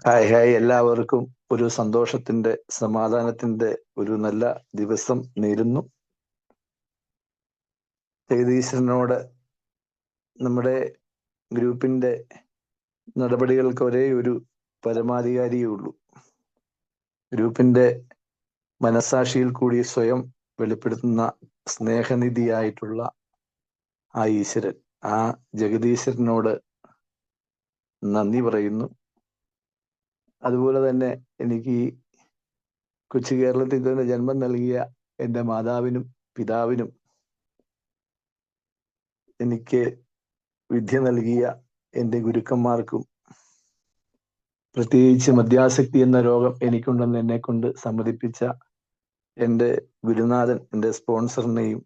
Hi hi, എല്ലാവർക്കും ഒരു സന്തോഷത്തിന്റെ സമാധാനത്തിന്റെ ഒരു നല്ല ദിവസം നേരുന്നു. ജഗദീശ്വരനോട് നമ്മുടെ ഗ്രൂപ്പിന്റെ നടപടികൾക്ക് ഒരേ ഒരു പരമാധികാരിയേ ഉള്ളൂ. ഗ്രൂപ്പിന്റെ മനസാക്ഷിയിൽ കൂടി സ്വയം വെളിപ്പെടുത്തുന്ന സ്നേഹനിധിയായിട്ടുള്ള ആ ഈശ്വരൻ, ആ ജഗദീശ്വരനോട് നന്ദി പറയുന്നു. അതുപോലെ തന്നെ എനിക്ക് ഈ കൊച്ചു കേരളത്തിൽ തന്നെ ജന്മം നൽകിയ എൻ്റെ മാതാവിനും പിതാവിനും എനിക്ക് വിദ്യ നൽകിയ എൻ്റെ ഗുരുക്കന്മാർക്കും, പ്രത്യേകിച്ച് മദ്യാസക്തി എന്ന രോഗം എനിക്കുണ്ടെന്ന് എന്നെ കൊണ്ട് സമ്മതിപ്പിച്ച എൻ്റെ ഗുരുനാഥൻ, എൻ്റെ സ്പോൺസറിനെയും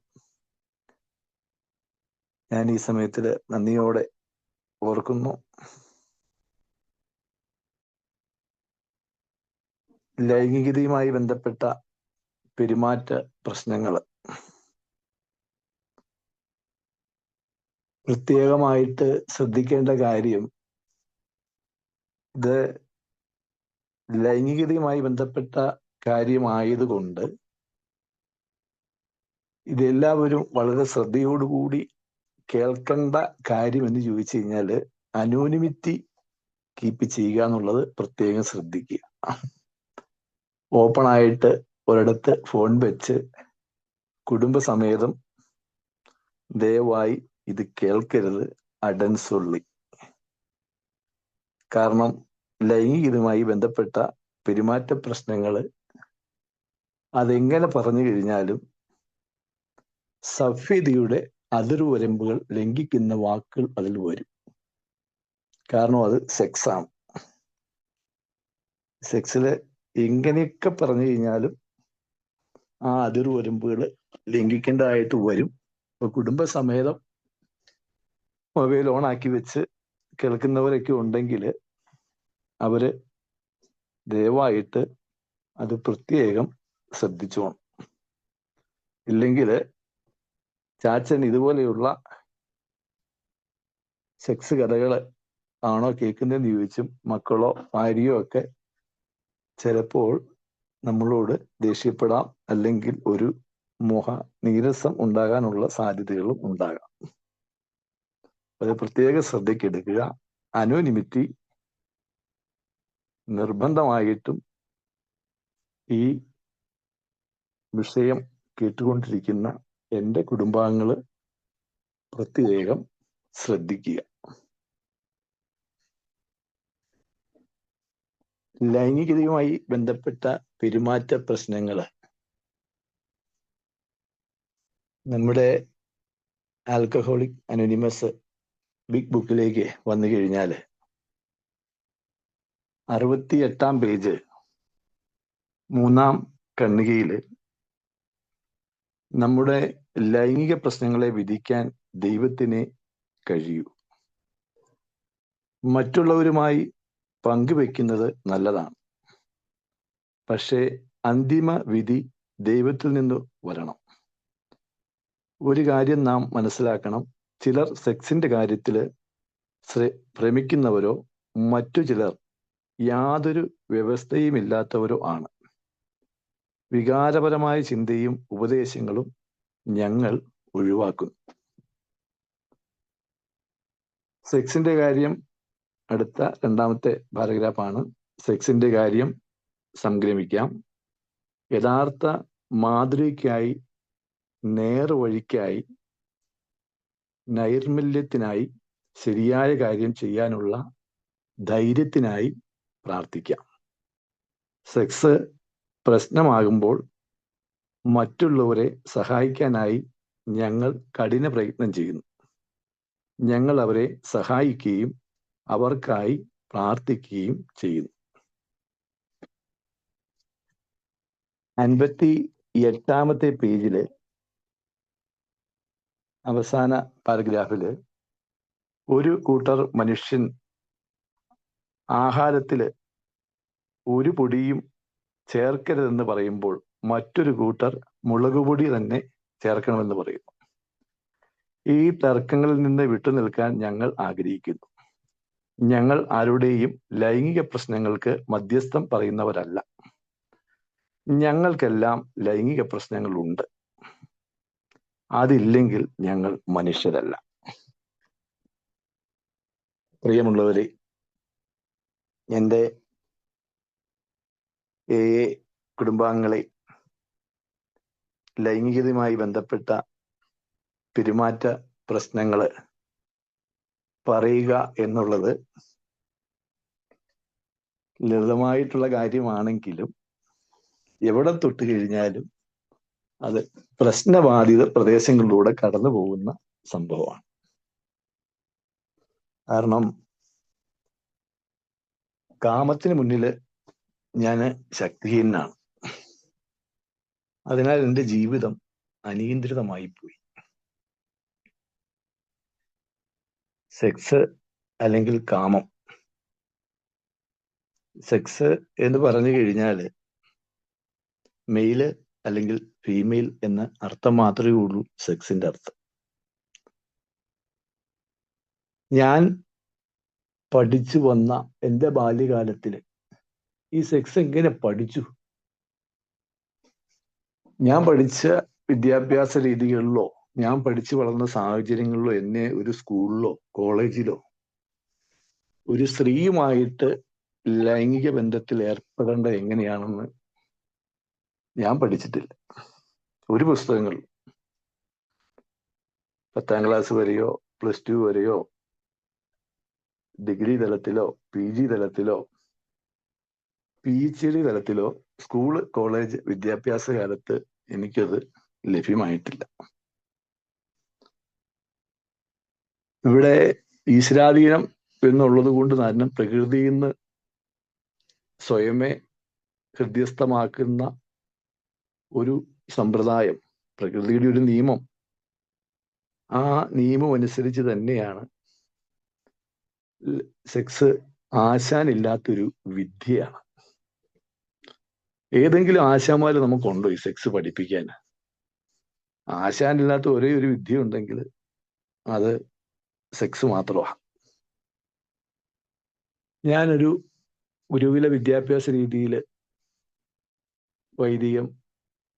ഞാൻ ഈ സമയത്തിൽ നന്ദിയോടെ ഓർക്കുന്നു. ലൈംഗികതയുമായി ബന്ധപ്പെട്ട പെരുമാറ്റ പ്രശ്നങ്ങൾ പ്രത്യേകമായിട്ട് ശ്രദ്ധിക്കേണ്ട കാര്യം, ഇത് ലൈംഗികതയുമായി ബന്ധപ്പെട്ട കാര്യമായതുകൊണ്ട് ഇതെല്ലാവരും വളരെ ശ്രദ്ധയോടുകൂടി കേൾക്കേണ്ട കാര്യം എന്ന് ചോദിച്ചു കഴിഞ്ഞാൽ അനോണിമിറ്റി കീപ്പ് ചെയ്യുക എന്നുള്ളത് പ്രത്യേകം ശ്രദ്ധിക്കുക. ഓപ്പൺ ആയിട്ട് ഒരിടത്ത് ഫോൺ വെച്ച് കുടുംബസമേതം ദയവായി ഇത് കേൾക്കരുത്, അഡൻസൊള്ളി. കാരണം ലൈംഗികതയുമായി ബന്ധപ്പെട്ട പെരുമാറ്റ പ്രശ്നങ്ങൾ അതെങ്ങനെ പറഞ്ഞു കഴിഞ്ഞാലും സഭ്യതയുടെ അതിർവരമ്പുകൾ ലംഘിക്കുന്ന വാക്കുകൾ അതിൽ വരും. കാരണം അത് സെക്സാണ്. സെക്സില് എങ്ങനെയൊക്കെ പറഞ്ഞു കഴിഞ്ഞാലും ആ അതിർവരമ്പുകൾ ലംഘിക്കേണ്ടതായിട്ട് വരും. ഇപ്പൊ കുടുംബസമേതം മൊബൈൽ ഓൺ ആക്കി വെച്ച് കേൾക്കുന്നവരൊക്കെ ഉണ്ടെങ്കിൽ അവര് ദയവായിട്ട് അത് പ്രത്യേകം ശ്രദ്ധിച്ചോണം. ഇല്ലെങ്കിൽ ചാച്ചൻ ഇതുപോലെയുള്ള സെക്സ് കഥകൾ ആണോ കേൾക്കുന്നതെന്ന് ചോദിച്ചും മക്കളോ ഭാര്യയോ ഒക്കെ ചിലപ്പോൾ നമ്മളോട് ദേഷ്യപ്പെടാം, അല്ലെങ്കിൽ ഒരു നീരസം ഉണ്ടാകാനുള്ള സാധ്യതകളും ഉണ്ടാകാം. അത് പ്രത്യേക ശ്രദ്ധയ്ക്കെടുക്കുക. അനോണിമിറ്റി നിർബന്ധമായിട്ടും ഈ വിഷയം കേട്ടുകൊണ്ടിരിക്കുന്ന എൻ്റെ കുടുംബാംഗങ്ങൾ പ്രത്യേകം ശ്രദ്ധിക്കുക. ലൈംഗികതയുമായി ബന്ധപ്പെട്ട പെരുമാറ്റ പ്രശ്നങ്ങൾ നമ്മുടെ ആൽക്കഹോളിക് അനോണിമസ് ബിഗ് ബുക്കിലേക്ക് വന്നു കഴിഞ്ഞാൽ 68 പേജ് 3 ഖണ്ഡികയിൽ നമ്മുടെ ലൈംഗിക പ്രശ്നങ്ങളെ വിധിക്കാൻ ദൈവത്തിനെ കഴിയൂ. മറ്റുള്ളവരുമായി പങ്കുവെക്കുന്നത് നല്ലതാണ്, പക്ഷേ അന്തിമ വിധി ദൈവത്തിൽ നിന്ന് വരണം. ഒരു കാര്യം നാം മനസ്സിലാക്കണം, ചിലർ സെക്സിന്റെ കാര്യത്തിൽ ഭ്രമിക്കുന്നവരോ മറ്റു ചിലർ യാതൊരു വ്യവസ്ഥയുമില്ലാത്തവരോ ആണ്. വികാരപരമായ ചിന്തയും ഉപദേശങ്ങളും ഞങ്ങൾ ഒഴിവാക്കുന്നു. സെക്സിന്റെ കാര്യം അടുത്ത 2ാമത്തെ പാരഗ്രാഫാണ്. സെക്സിന്റെ കാര്യം സംഗ്രമിക്കാം. യഥാർത്ഥ മാതൃകയ്ക്കായി, നേർവഴിക്കായി, നൈർമല്യത്തിനായി, ശരിയായ കാര്യം ചെയ്യാനുള്ള ധൈര്യത്തിനായി പ്രാർത്ഥിക്കാം. സെക്സ് പ്രശ്നമാകുമ്പോൾ മറ്റുള്ളവരെ സഹായിക്കാനായി ഞങ്ങൾ കഠിന പ്രയത്നം ചെയ്യുന്നു. ഞങ്ങൾ അവരെ സഹായിക്കുകയും അവർക്കായി പ്രാർത്ഥിക്കുകയും ചെയ്യുന്നു. 58ാമത്തെ പേജില് അവസാന പാരഗ്രാഫില് ഒരു കൂട്ടർ മനുഷ്യൻ ആഹാരത്തില് ഒരു പൊടിയും ചേർക്കരുതെന്ന് പറയുമ്പോൾ മറ്റൊരു കൂട്ടർ മുളകുപൊടി തന്നെ ചേർക്കണമെന്ന് പറയുന്നു. ഈ തർക്കങ്ങളിൽ നിന്ന് വിട്ടുനിൽക്കാൻ ഞങ്ങൾ ആഗ്രഹിക്കുന്നു. ഞങ്ങൾ ആരുടെയും ലൈംഗിക പ്രശ്നങ്ങൾക്ക് മധ്യസ്ഥം പറയുന്നവരല്ല. ഞങ്ങൾക്കെല്ലാം ലൈംഗിക പ്രശ്നങ്ങളുണ്ട്. അതില്ലെങ്കിൽ ഞങ്ങൾ മനുഷ്യരല്ല. പ്രിയമുള്ളവരെ, എൻ്റെ കുടുംബാംഗങ്ങളെ, ലൈംഗികതയുമായി ബന്ധപ്പെട്ട പെരുമാറ്റ പ്രശ്നങ്ങൾ പറയുക എന്നുള്ളത് ലളിതമായിട്ടുള്ള കാര്യമാണെങ്കിലും എവിടെ തൊട്ട് കഴിഞ്ഞാലും അത് പ്രശ്നബാധിത പ്രദേശങ്ങളിലൂടെ കടന്നു പോകുന്ന സംഭവമാണ്. കാരണം കാമത്തിന് മുന്നിൽ ഞാൻ ശക്തിഹീനനാണ്. അതിനാൽ എൻ്റെ ജീവിതം അനിയന്ത്രിതമായി പോയി. സെക്സ് അല്ലെങ്കിൽ കാമം, സെക്സ് എന്ന് പറഞ്ഞു കഴിഞ്ഞാൽ മെയില് അല്ലെങ്കിൽ ഫീമെയിൽ എന്ന അർത്ഥം മാത്രമേ ഉള്ളൂ സെക്സിന്റെ അർത്ഥം. ഞാൻ പഠിച്ചു വന്ന എൻ്റെ ബാല്യകാലത്തില് ഈ സെക്സ് എങ്ങനെ പഠിച്ചു? ഞാൻ പഠിച്ച വിദ്യാഭ്യാസ രീതികളിലോ ഞാൻ പഠിച്ചു വളർന്ന സാഹചര്യങ്ങളിലോ എന്നെ ഒരു സ്കൂളിലോ കോളേജിലോ ഒരു സ്ത്രീയുമായിട്ട് ലൈംഗിക ബന്ധത്തിൽ ഏർപ്പെടേണ്ടത് എങ്ങനെയാണെന്ന് ഞാൻ പഠിച്ചിട്ടില്ല. ഒരു പുസ്തകങ്ങളിലും 10ാം ക്ലാസ് വരെയോ +2 വരെയോ ഡിഗ്രി തലത്തിലോ PG തലത്തിലോ PhD തലത്തിലോ സ്കൂള് കോളേജ് വിദ്യാഭ്യാസ കാലത്ത് എനിക്കത് ലഭ്യമായിട്ടില്ല. ഇവിടെ ഈശ്വരാധീനം എന്നുള്ളത് കൊണ്ട് തന്നെ പ്രകൃതിയിൽ നിന്ന് സ്വയമേ ഹൃദ്യസ്ഥമാക്കുന്ന ഒരു സമ്പ്രദായം, പ്രകൃതിയുടെ ഒരു നിയമം, ആ നിയമം അനുസരിച്ച് തന്നെയാണ് സെക്സ് ആശാനില്ലാത്തൊരു വിദ്യയാണ്. ഏതെങ്കിലും ആശാന്മാര് നമുക്കുണ്ടോ ഈ സെക്സ് പഠിപ്പിക്കാൻ? ആശാനില്ലാത്ത ഒരേ ഒരു വിദ്യ ഉണ്ടെങ്കിൽ അത് സെക്സ് മാത്രമാണ്. ഞാനൊരു ഗുരുകുല വിദ്യാഭ്യാസ രീതിയിൽ വൈദികം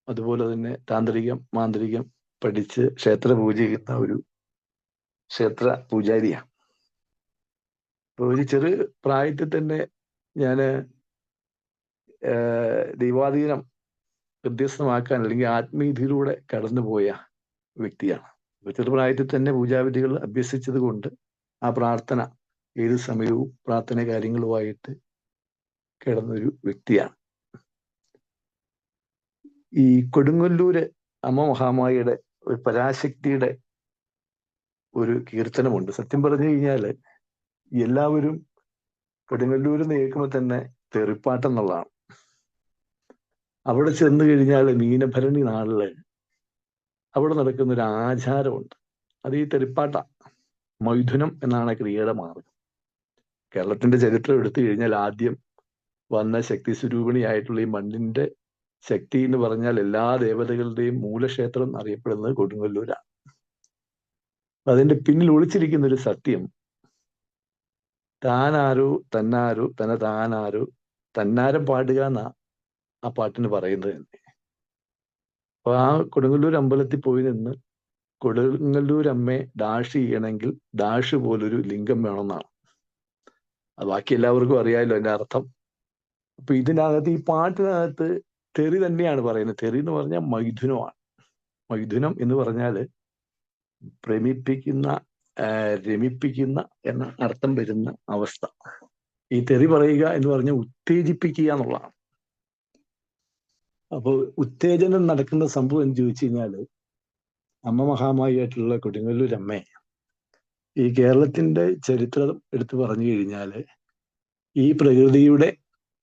അതുപോലെ തന്നെ താന്ത്രികം മാന്ത്രികം പഠിച്ച് ക്ഷേത്ര പൂജ ചെയ്യുന്ന ഒരു ക്ഷേത്ര പൂജാരിയാണ്. അപ്പോൾ ഒരു ചെറു പ്രായത്തിൽ തന്നെ ഞാൻ ദൈവാധീനം ഹൃദ്യസ്ഥമാക്കാൻ അല്ലെങ്കിൽ ആത്മീയതയിലൂടെ കടന്നുപോയ വ്യക്തിയാണ്. ചെറുപ്രായത്തിൽ തന്നെ പൂജാവിധികൾ അഭ്യസിച്ചത് കൊണ്ട് ആ പ്രാർത്ഥന ഏത് സമയവും പ്രാർത്ഥന കാര്യങ്ങളുമായിട്ട് കിടന്നൊരു വ്യക്തിയാണ്. ഈ കൊടുങ്ങല്ലൂര് അമ്മ മഹാമായിയുടെ ഒരു പരാശക്തിയുടെ ഒരു കീർത്തനമുണ്ട്. സത്യം പറഞ്ഞു കഴിഞ്ഞാൽ എല്ലാവരും കൊടുങ്ങല്ലൂർ എന്ന് കേൾക്കുമ്പോൾ തന്നെ തെറിപ്പാട്ടെന്നുള്ളതാണ്. അവിടെ ചെന്ന് കഴിഞ്ഞാൽ മീനഭരണി നാളില് അവിടെ നടക്കുന്ന ഒരു ആചാരമുണ്ട്. അത് ഈ തെറിപ്പാട്ട മൈഥുനം എന്നാണ് ക്രിയയുടെ മാർഗം. കേരളത്തിന്റെ ചരിത്രം എടുത്തു കഴിഞ്ഞാൽ ആദ്യം വന്ന ശക്തി സ്വരൂപിണിയായിട്ടുള്ള ഈ മണ്ണിന്റെ ശക്തി എന്ന് പറഞ്ഞാൽ എല്ലാ ദേവതകളുടെയും മൂലക്ഷേത്രം അറിയപ്പെടുന്നത് കൊടുങ്ങല്ലൂരാണ്. അതിന്റെ പിന്നിൽ ഒളിച്ചിരിക്കുന്ന ഒരു സത്യം, താനാരോ തന്നാരോ താനാരോ തന്നാരം പാടുക എന്നാ ആ പാട്ടിന് പറയുന്നത് തന്നെ. അപ്പൊ ആ കൊടുങ്ങല്ലൂർ അമ്പലത്തിൽ പോയി നിന്ന് കൊടുങ്ങല്ലൂർ അമ്മയെ ഡാഷ് ചെയ്യണമെങ്കിൽ ഡാഷ് പോലൊരു ലിംഗം വേണമെന്നാണ്. അത് ബാക്കി എല്ലാവർക്കും അറിയാമല്ലോ അതിന്റെ അർത്ഥം. അപ്പൊ ഇതിനകത്ത് ഈ പാട്ടിനകത്ത് തെറി തന്നെയാണ് പറയുന്നത്. തെറി എന്ന് പറഞ്ഞാൽ മൈഥുനമാണ്. മൈഥുനം എന്ന് പറഞ്ഞാൽ പ്രേമിപ്പിക്കുന്ന രമിപ്പിക്കുന്ന എന്ന അർത്ഥം വരുന്ന അവസ്ഥ. ഈ തെറി പറയുക എന്ന് പറഞ്ഞാൽ ഉത്തേജിപ്പിക്കുക എന്നുള്ളതാണ്. അപ്പോൾ ഉത്തേജനം നടക്കുന്ന സംഭവം എന്ന് ചോദിച്ചു കഴിഞ്ഞാല് അമ്മ മഹാമായിയായിട്ടുള്ള കൊടുങ്ങല്ലൂർ അമ്മ ഈ കേരളത്തിന്റെ ചരിത്രം എടുത്തു പറഞ്ഞു കഴിഞ്ഞാല് ഈ പ്രകൃതിയുടെ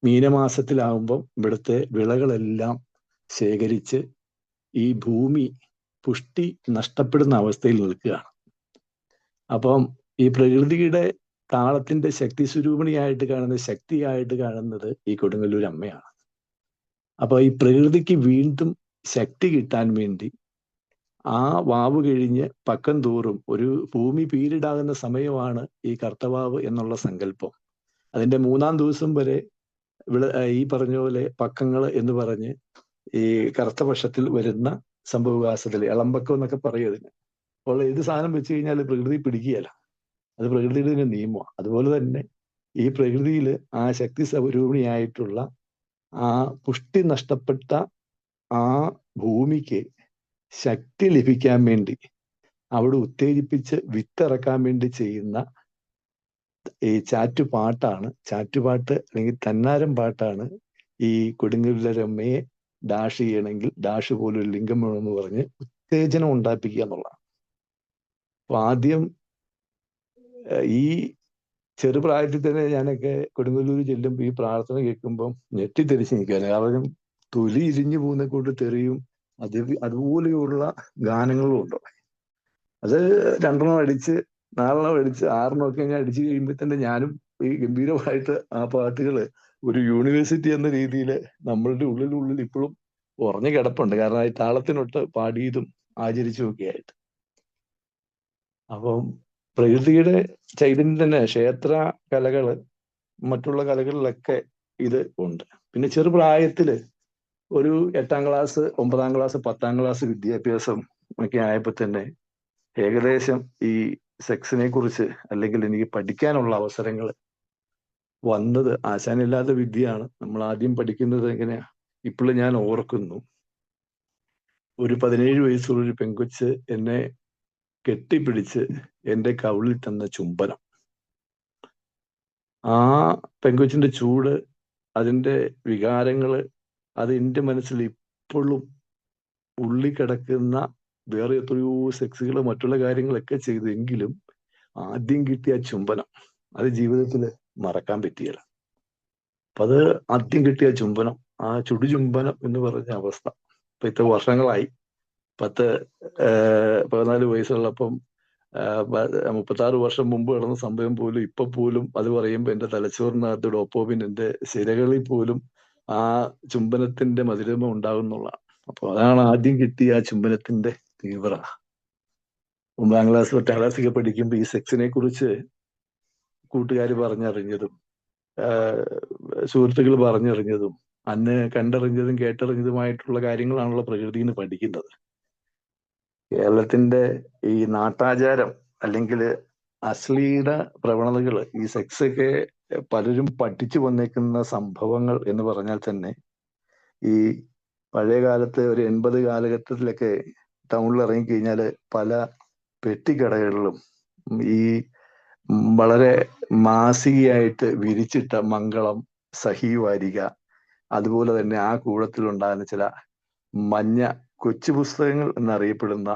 മീനമാസത്തിലാവുമ്പം ഇവിടുത്തെ വിളകളെല്ലാം ശേഖരിച്ച് ഈ ഭൂമി പുഷ്ടി നഷ്ടപ്പെടുന്ന അവസ്ഥയിൽ നിൽക്കുകയാണ്. അപ്പം ഈ പ്രകൃതിയുടെ താളത്തിന്റെ ശക്തി സ്വരൂപിണിയായിട്ട് കാണുന്നത്, ശക്തിയായിട്ട് കാണുന്നത് ഈ കൊടുങ്ങല്ലൂർ അമ്മയാണ്. അപ്പൊ ഈ പ്രകൃതിക്ക് വീണ്ടും ശക്തി കിട്ടാൻ വേണ്ടി ആ വാവ് കഴിഞ്ഞ് പക്കം തോറും ഒരു ഭൂമി പീരിടാകുന്ന സമയമാണ് ഈ കർത്തവാവ് എന്നുള്ള സങ്കല്പം. അതിന്റെ 3-ാം ദിവസം വരെ ഈ പറഞ്ഞ പോലെ പക്കങ്ങൾ എന്ന് പറഞ്ഞ് ഈ കറുത്തപക്ഷത്തിൽ വരുന്ന സംഭവവികാസത്തിൽ ഇളമ്പക്കം എന്നൊക്കെ പറയും അതിന്. അപ്പോൾ ഏത് സാധനം വെച്ച് കഴിഞ്ഞാൽ പ്രകൃതി പിടിക്കുകയല്ല, അത് പ്രകൃതിയുടെ തന്നെ നിയമമാണ്. അതുപോലെ തന്നെ ഈ പ്രകൃതിയിൽ ആ ശക്തി സ്വരൂപിണിയായിട്ടുള്ള ആ പുഷ്ടി നഷ്ടപ്പെട്ട ആ ഭൂമിക്ക് ശക്തി ലഭിക്കാൻ വേണ്ടി അവിടെ ഉത്തേജിപ്പിച്ച് വിത്തിറക്കാൻ വേണ്ടി ചെയ്യുന്ന ഈ ചാറ്റുപാട്ടാണ്, ചാറ്റുപാട്ട് അല്ലെങ്കിൽ തന്നാരം പാട്ടാണ് ഈ കൊടുങ്ങല്ലൂരമ്മയെ ഡാഷ് ചെയ്യണമെങ്കിൽ ഡാഷ് പോലൊരു ലിംഗം വേണമെന്ന് പറഞ്ഞ് ഉത്തേജനം ഉണ്ടാപ്പിക്കുക എന്നുള്ളതാണ്. അപ്പൊ ആദ്യം ഈ ചെറുപ്രായത്തിൽ തന്നെ ഞാനൊക്കെ കൊടുങ്ങല്ലൂർ ചെല്ലുമ്പോൾ ഈ പ്രാർത്ഥന കേൾക്കുമ്പം ഞെട്ടിത്തെറിച്ച് നിൽക്കുകയാണ്. കാരണം തൊലി ഇരിഞ്ഞു പോകുന്ന കൊണ്ട് തെറിയും അതുപോലെയുള്ള ഗാനങ്ങളും ഉണ്ട്. അത് 2 അടിച്ച് 4 അടിച്ച് 6 ഒക്കെ ഞാൻ അടിച്ചു കഴിയുമ്പോൾ തന്നെ ഞാനും ഈ ഗംഭീരമായിട്ട് ആ പാട്ടുകൾ ഒരു യൂണിവേഴ്സിറ്റി എന്ന രീതിയിൽ നമ്മളുടെ ഉള്ളിൽ ഇപ്പോഴും ഉറഞ്ഞു കിടപ്പുണ്ട്. കാരണം ഈ താളത്തിനൊട്ട് പാടിയതും ആചരിച്ചും ഒക്കെ ആയിട്ട്. അപ്പം പ്രകൃതിയുടെ ചൈതന്യം തന്നെ ക്ഷേത്ര കലകള് മറ്റുള്ള കലകളിലൊക്കെ ഇത് ഉണ്ട്. പിന്നെ ചെറുപ്രായത്തില് ഒരു 8-ാം ക്ലാസ് 9-ാം ക്ലാസ് 10-ാം ക്ലാസ് വിദ്യാഭ്യാസം ഒക്കെ ആയപ്പോൾ തന്നെ ഏകദേശം ഈ സെക്സിനെ കുറിച്ച് അല്ലെങ്കിൽ എനിക്ക് പഠിക്കാനുള്ള അവസരങ്ങൾ വന്നത് ആശാനില്ലാത്ത വിദ്യയാണ്. നമ്മൾ ആദ്യം പഠിക്കുന്നത് എങ്ങനെയാ, ഇപ്പോഴും ഞാൻ ഓർക്കുന്നു. ഒരു 17 വയസ്സുള്ള ഒരു പെങ്കൊച്ച് എന്നെ കെട്ടിപ്പിടിച്ച് എൻ്റെ കവിളിൽ തന്ന ചുംബനം, ആ പെങ്കൊച്ചിന്റെ ചൂട്, അതിൻ്റെ വികാരങ്ങള്, അത് എൻ്റെ മനസ്സിൽ ഇപ്പോഴും ഉള്ളിക്കിടക്കുന്ന വേറെ എത്രയോ സെക്സുകൾ മറ്റുള്ള കാര്യങ്ങളൊക്കെ ചെയ്തെങ്കിലും ആദ്യം കിട്ടിയ ചുംബനം അത് ജീവിതത്തിൽ മറക്കാൻ പറ്റിയല്ല. അപ്പൊ അത് ആദ്യം കിട്ടിയ ചുംബനം, ആ ചുടുചുംബനം എന്ന് പറഞ്ഞ അവസ്ഥ ഇപ്പൊ ഇത്ര വർഷങ്ങളായി. 14 വയസ്സുള്ളപ്പം 36 വർഷം മുമ്പ് നടന്ന സംഭവം പോലും ഇപ്പൊ പോലും അത് പറയുമ്പോൾ എന്റെ തലച്ചോറിനകത്ത് ഡോപ്പോമിൻ എന്റെ സിരകളിൽ പോലും ആ ചുംബനത്തിന്റെ മധുരമ ഉണ്ടാകുന്നുള്ളതാണ്. അപ്പൊ അതാണ് ആദ്യം കിട്ടിയ ആ ചുംബനത്തിന്റെ തീവ്രത. 9-ാം ക്ലാസ് 10-ാം ക്ലാസ്സൊക്കെ പഠിക്കുമ്പോൾ ഈ സെക്സിനെ കുറിച്ച് കൂട്ടുകാർ പറഞ്ഞറിഞ്ഞതും സുഹൃത്തുക്കൾ പറഞ്ഞറിഞ്ഞതും അന്ന് കണ്ടറിഞ്ഞതും കേട്ടറിഞ്ഞതുമായിട്ടുള്ള കാര്യങ്ങളാണല്ലോ പ്രകൃതിയിൽ നിന്ന് പഠിക്കുന്നത്. കേരളത്തിന്റെ ഈ നാട്ടാചാരം അല്ലെങ്കിൽ അശ്ലീല പ്രവണതകൾ, ഈ സെക്സ് ഒക്കെ പലരും പഠിച്ചു വന്നേക്കുന്ന സംഭവങ്ങൾ എന്ന് പറഞ്ഞാൽ തന്നെ ഈ പഴയ കാലത്ത് ഒരു 80 കാലഘട്ടത്തിലൊക്കെ ടൗണിൽ ഇറങ്ങിക്കഴിഞ്ഞാൽ പല പെട്ടിക്കടകളിലും ഈ വളരെ മാസികയായിട്ട് വിരിച്ചിട്ട മംഗളം, സഹീവാരിക, അതുപോലെ തന്നെ ആ കൂടത്തിലുണ്ടാകുന്ന ചില മഞ്ഞ കൊച്ചു പുസ്തകങ്ങൾ എന്നറിയപ്പെടുന്ന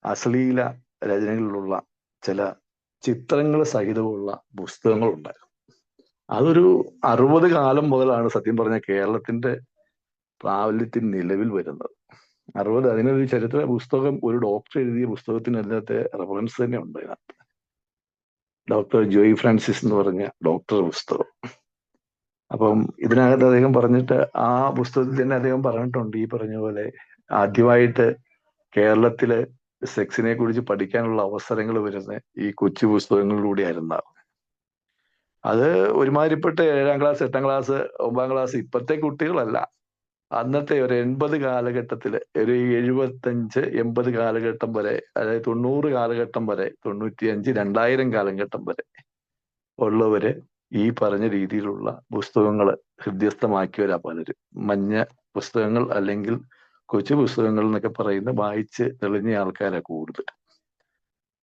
അശ്ലീല രചനകളിലുള്ള ചില ചിത്രങ്ങൾ സഹിതമുള്ള പുസ്തകങ്ങൾ ഉണ്ടായിരുന്നു. അതൊരു 60 കാലം മുതലാണ് സത്യം പറഞ്ഞ കേരളത്തിന്റെ പ്രാബല്യത്തിൽ നിലവിൽ വരുന്നത്. 60, അതിനൊരു ചരിത്ര പുസ്തകം, ഒരു ഡോക്ടർ എഴുതിയ പുസ്തകത്തിന് അതിനകത്തെ റെഫറൻസ് തന്നെ ഉണ്ട്. അതിനകത്ത് ഡോക്ടർ ജോയ് ഫ്രാൻസിസ് എന്ന് പറഞ്ഞ ഡോക്ടർ പുസ്തകം. അപ്പം ഇതിനകത്ത് അദ്ദേഹം പറഞ്ഞിട്ട് ആ പുസ്തകത്തിൽ തന്നെ അദ്ദേഹം പറഞ്ഞിട്ടുണ്ട്, ഈ പറഞ്ഞ പോലെ ആദ്യമായിട്ട് കേരളത്തില് സെക്സിനെ കുറിച്ച് പഠിക്കാനുള്ള അവസരങ്ങൾ വരുന്ന ഈ കൊച്ചു പുസ്തകങ്ങളിലൂടെ ആയിരുന്നു. അത് ഒരുമാതിരിപ്പെട്ട 7-ാം ക്ലാസ് 8-ാം ക്ലാസ് 9-ാം ക്ലാസ് ഇപ്പോഴത്തെ കുട്ടികളല്ല. അന്നത്തെ ഒരു 80 കാലഘട്ടത്തില്, ഒരു 75 80 കാലഘട്ടം വരെ, അതായത് 90 കാലഘട്ടം വരെ, 95 2000 കാലഘട്ടം വരെ ഉള്ളവര് ഈ പറഞ്ഞ രീതിയിലുള്ള പുസ്തകങ്ങൾ ഹൃദ്യസ്ഥമാക്കിയവരാ പലരും. മഞ്ഞ പുസ്തകങ്ങൾ അല്ലെങ്കിൽ കൊച്ചു പുസ്തകങ്ങൾ എന്നൊക്കെ പറയുന്ന വായിച്ച് തെളിഞ്ഞ ആൾക്കാരാ കൂടുതൽ.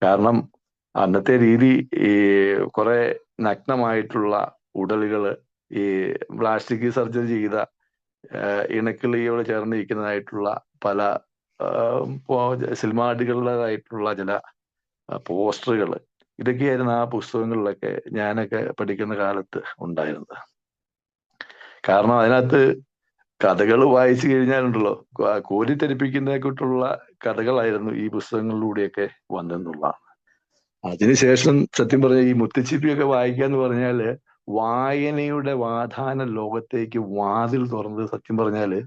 കാരണം അന്നത്തെ രീതി ഈ കുറെ നഗ്നമായിട്ടുള്ള ഉടലുകള്, ഈ പ്ലാസ്റ്റിക് സർജറി ചെയ്ത ഇണക്കിളിയോട് ചേർന്നിരിക്കുന്നതായിട്ടുള്ള പല സിനിമാടികളുടേതായിട്ടുള്ള ചില പോസ്റ്ററുകൾ, ഇതൊക്കെയായിരുന്നു ആ പുസ്തകങ്ങളിലൊക്കെ ഞാനൊക്കെ പഠിക്കുന്ന കാലത്ത് ഉണ്ടായിരുന്നത്. കാരണം അതിനകത്ത് കഥകൾ വായിച്ചു കഴിഞ്ഞാലുണ്ടല്ലോ, കോരിത്തെരിപ്പിക്കുന്നതിനെക്കുറിച്ചുള്ള കഥകളായിരുന്നു ഈ പുസ്തകങ്ങളിലൂടെയൊക്കെ വന്നെന്നുള്ളതാണ്. അതിനുശേഷം സത്യം പറഞ്ഞ ഈ മുത്തുച്ചിപ്പിയൊക്കെ വായിക്കുക എന്ന് പറഞ്ഞാല് വായനയുടെ വാതാന ലോകത്തേക്ക് വാതിൽ തുറന്നത് സത്യം പറഞ്ഞാല്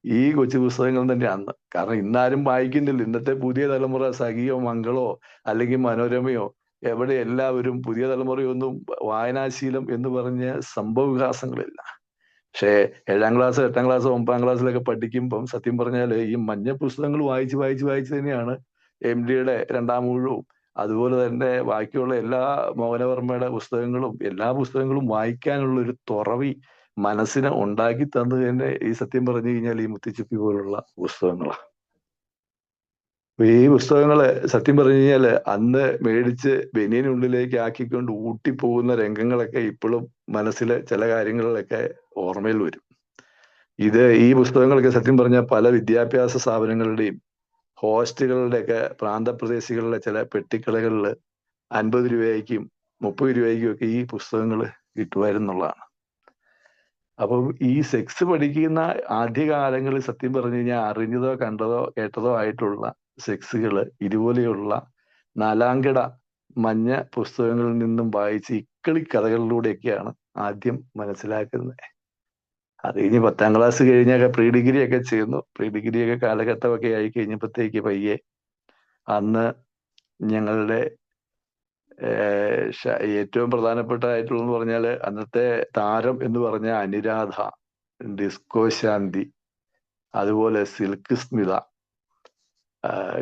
ഈ കൊച്ചു പുസ്തകങ്ങൾ തന്നെയാണ്. കാരണം ഇന്നാരും വായിക്കുന്നില്ല. ഇന്നത്തെ പുതിയ തലമുറ സഖിയോ മംഗളോ അല്ലെങ്കിൽ മനോരമയോ എവിടെ എല്ലാവരും പുതിയ തലമുറയൊന്നും വായനാശീലം എന്ന് പറഞ്ഞ സംഭവവികാസങ്ങളില്ല. പക്ഷേ 7ാം ക്ലാസ് 8ാം ക്ലാസ് 9ാം ക്ലാസ്സിലൊക്കെ പഠിക്കുമ്പം സത്യം പറഞ്ഞാൽ ഈ മഞ്ഞ പുസ്തകങ്ങൾ വായിച്ച് വായിച്ച് വായിച്ച് തന്നെയാണ് MDയുടെ 2ാം ഊഴവും അതുപോലെ തന്നെ ബാക്കിയുള്ള എല്ലാ മോഹനവർമ്മയുടെ പുസ്തകങ്ങളും എല്ലാ പുസ്തകങ്ങളും വായിക്കാനുള്ള ഒരു തുറവി മനസ്സിനെ ഉണ്ടാക്കി തന്നത് തന്നെ ഈ സത്യം പറഞ്ഞു കഴിഞ്ഞാൽ ഈ മുത്തുച്ചിപ്പി പോലുള്ള പുസ്തകങ്ങളാണ്. ഈ പുസ്തകങ്ങള് സത്യം പറഞ്ഞു കഴിഞ്ഞാല് അന്ന് മേടിച്ച് ബനിയനുള്ളിലേക്ക് ആക്കിക്കൊണ്ട് ഊട്ടിപ്പോകുന്ന രംഗങ്ങളൊക്കെ ഇപ്പോഴും മനസ്സിലെ ചില കാര്യങ്ങളിലൊക്കെ ഓർമ്മയിൽ വരും. ഈ പുസ്തകങ്ങളൊക്കെ സത്യം പറഞ്ഞാൽ പല വിദ്യാഭ്യാസ സ്ഥാപനങ്ങളുടെയും ഹോസ്റ്റലുകളുടെയൊക്കെ പ്രാന്തപ്രദേശങ്ങളിലെ ചില പെട്ടിക്കടകളിൽ 50 രൂപയ്ക്കും 30 രൂപയ്ക്കും ഒക്കെ ഈ പുസ്തകങ്ങൾ കിട്ടുമായിരുന്നുള്ളതാണ്. അപ്പം ഈ സെക്സ് പഠിക്കുന്ന ആദ്യകാലങ്ങളിൽ സത്യം പറഞ്ഞു കഴിഞ്ഞാൽ അറിഞ്ഞതോ കണ്ടതോ കേട്ടതോ ആയിട്ടുള്ള സെക്സുകള് ഇതുപോലെയുള്ള നാലാംകിട മഞ്ഞ പുസ്തകങ്ങളിൽ നിന്നും വായിച്ച് ഇക്കിളി കഥകളിലൂടെയൊക്കെയാണ് ആദ്യം മനസ്സിലാക്കുന്നത്. അത് കഴിഞ്ഞ് 10ാം ക്ലാസ് കഴിഞ്ഞൊക്കെ പ്രീ ഡിഗ്രി ഒക്കെ ചെയ്യുന്നു. പ്രീ ഡിഗ്രി ഒക്കെ കാലഘട്ടമൊക്കെ ആയി കഴിഞ്ഞപ്പോഴത്തേക്ക് പയ്യെ അന്ന് ഞങ്ങളുടെ ഏറ്റവും പ്രധാനപ്പെട്ടതായിട്ടുള്ളതെന്ന് പറഞ്ഞാൽ അന്നത്തെ താരം എന്ന് പറഞ്ഞ അനുരാധ, ഡിസ്കോ ശാന്തി, അതുപോലെ സിൽക്ക് സ്മിത,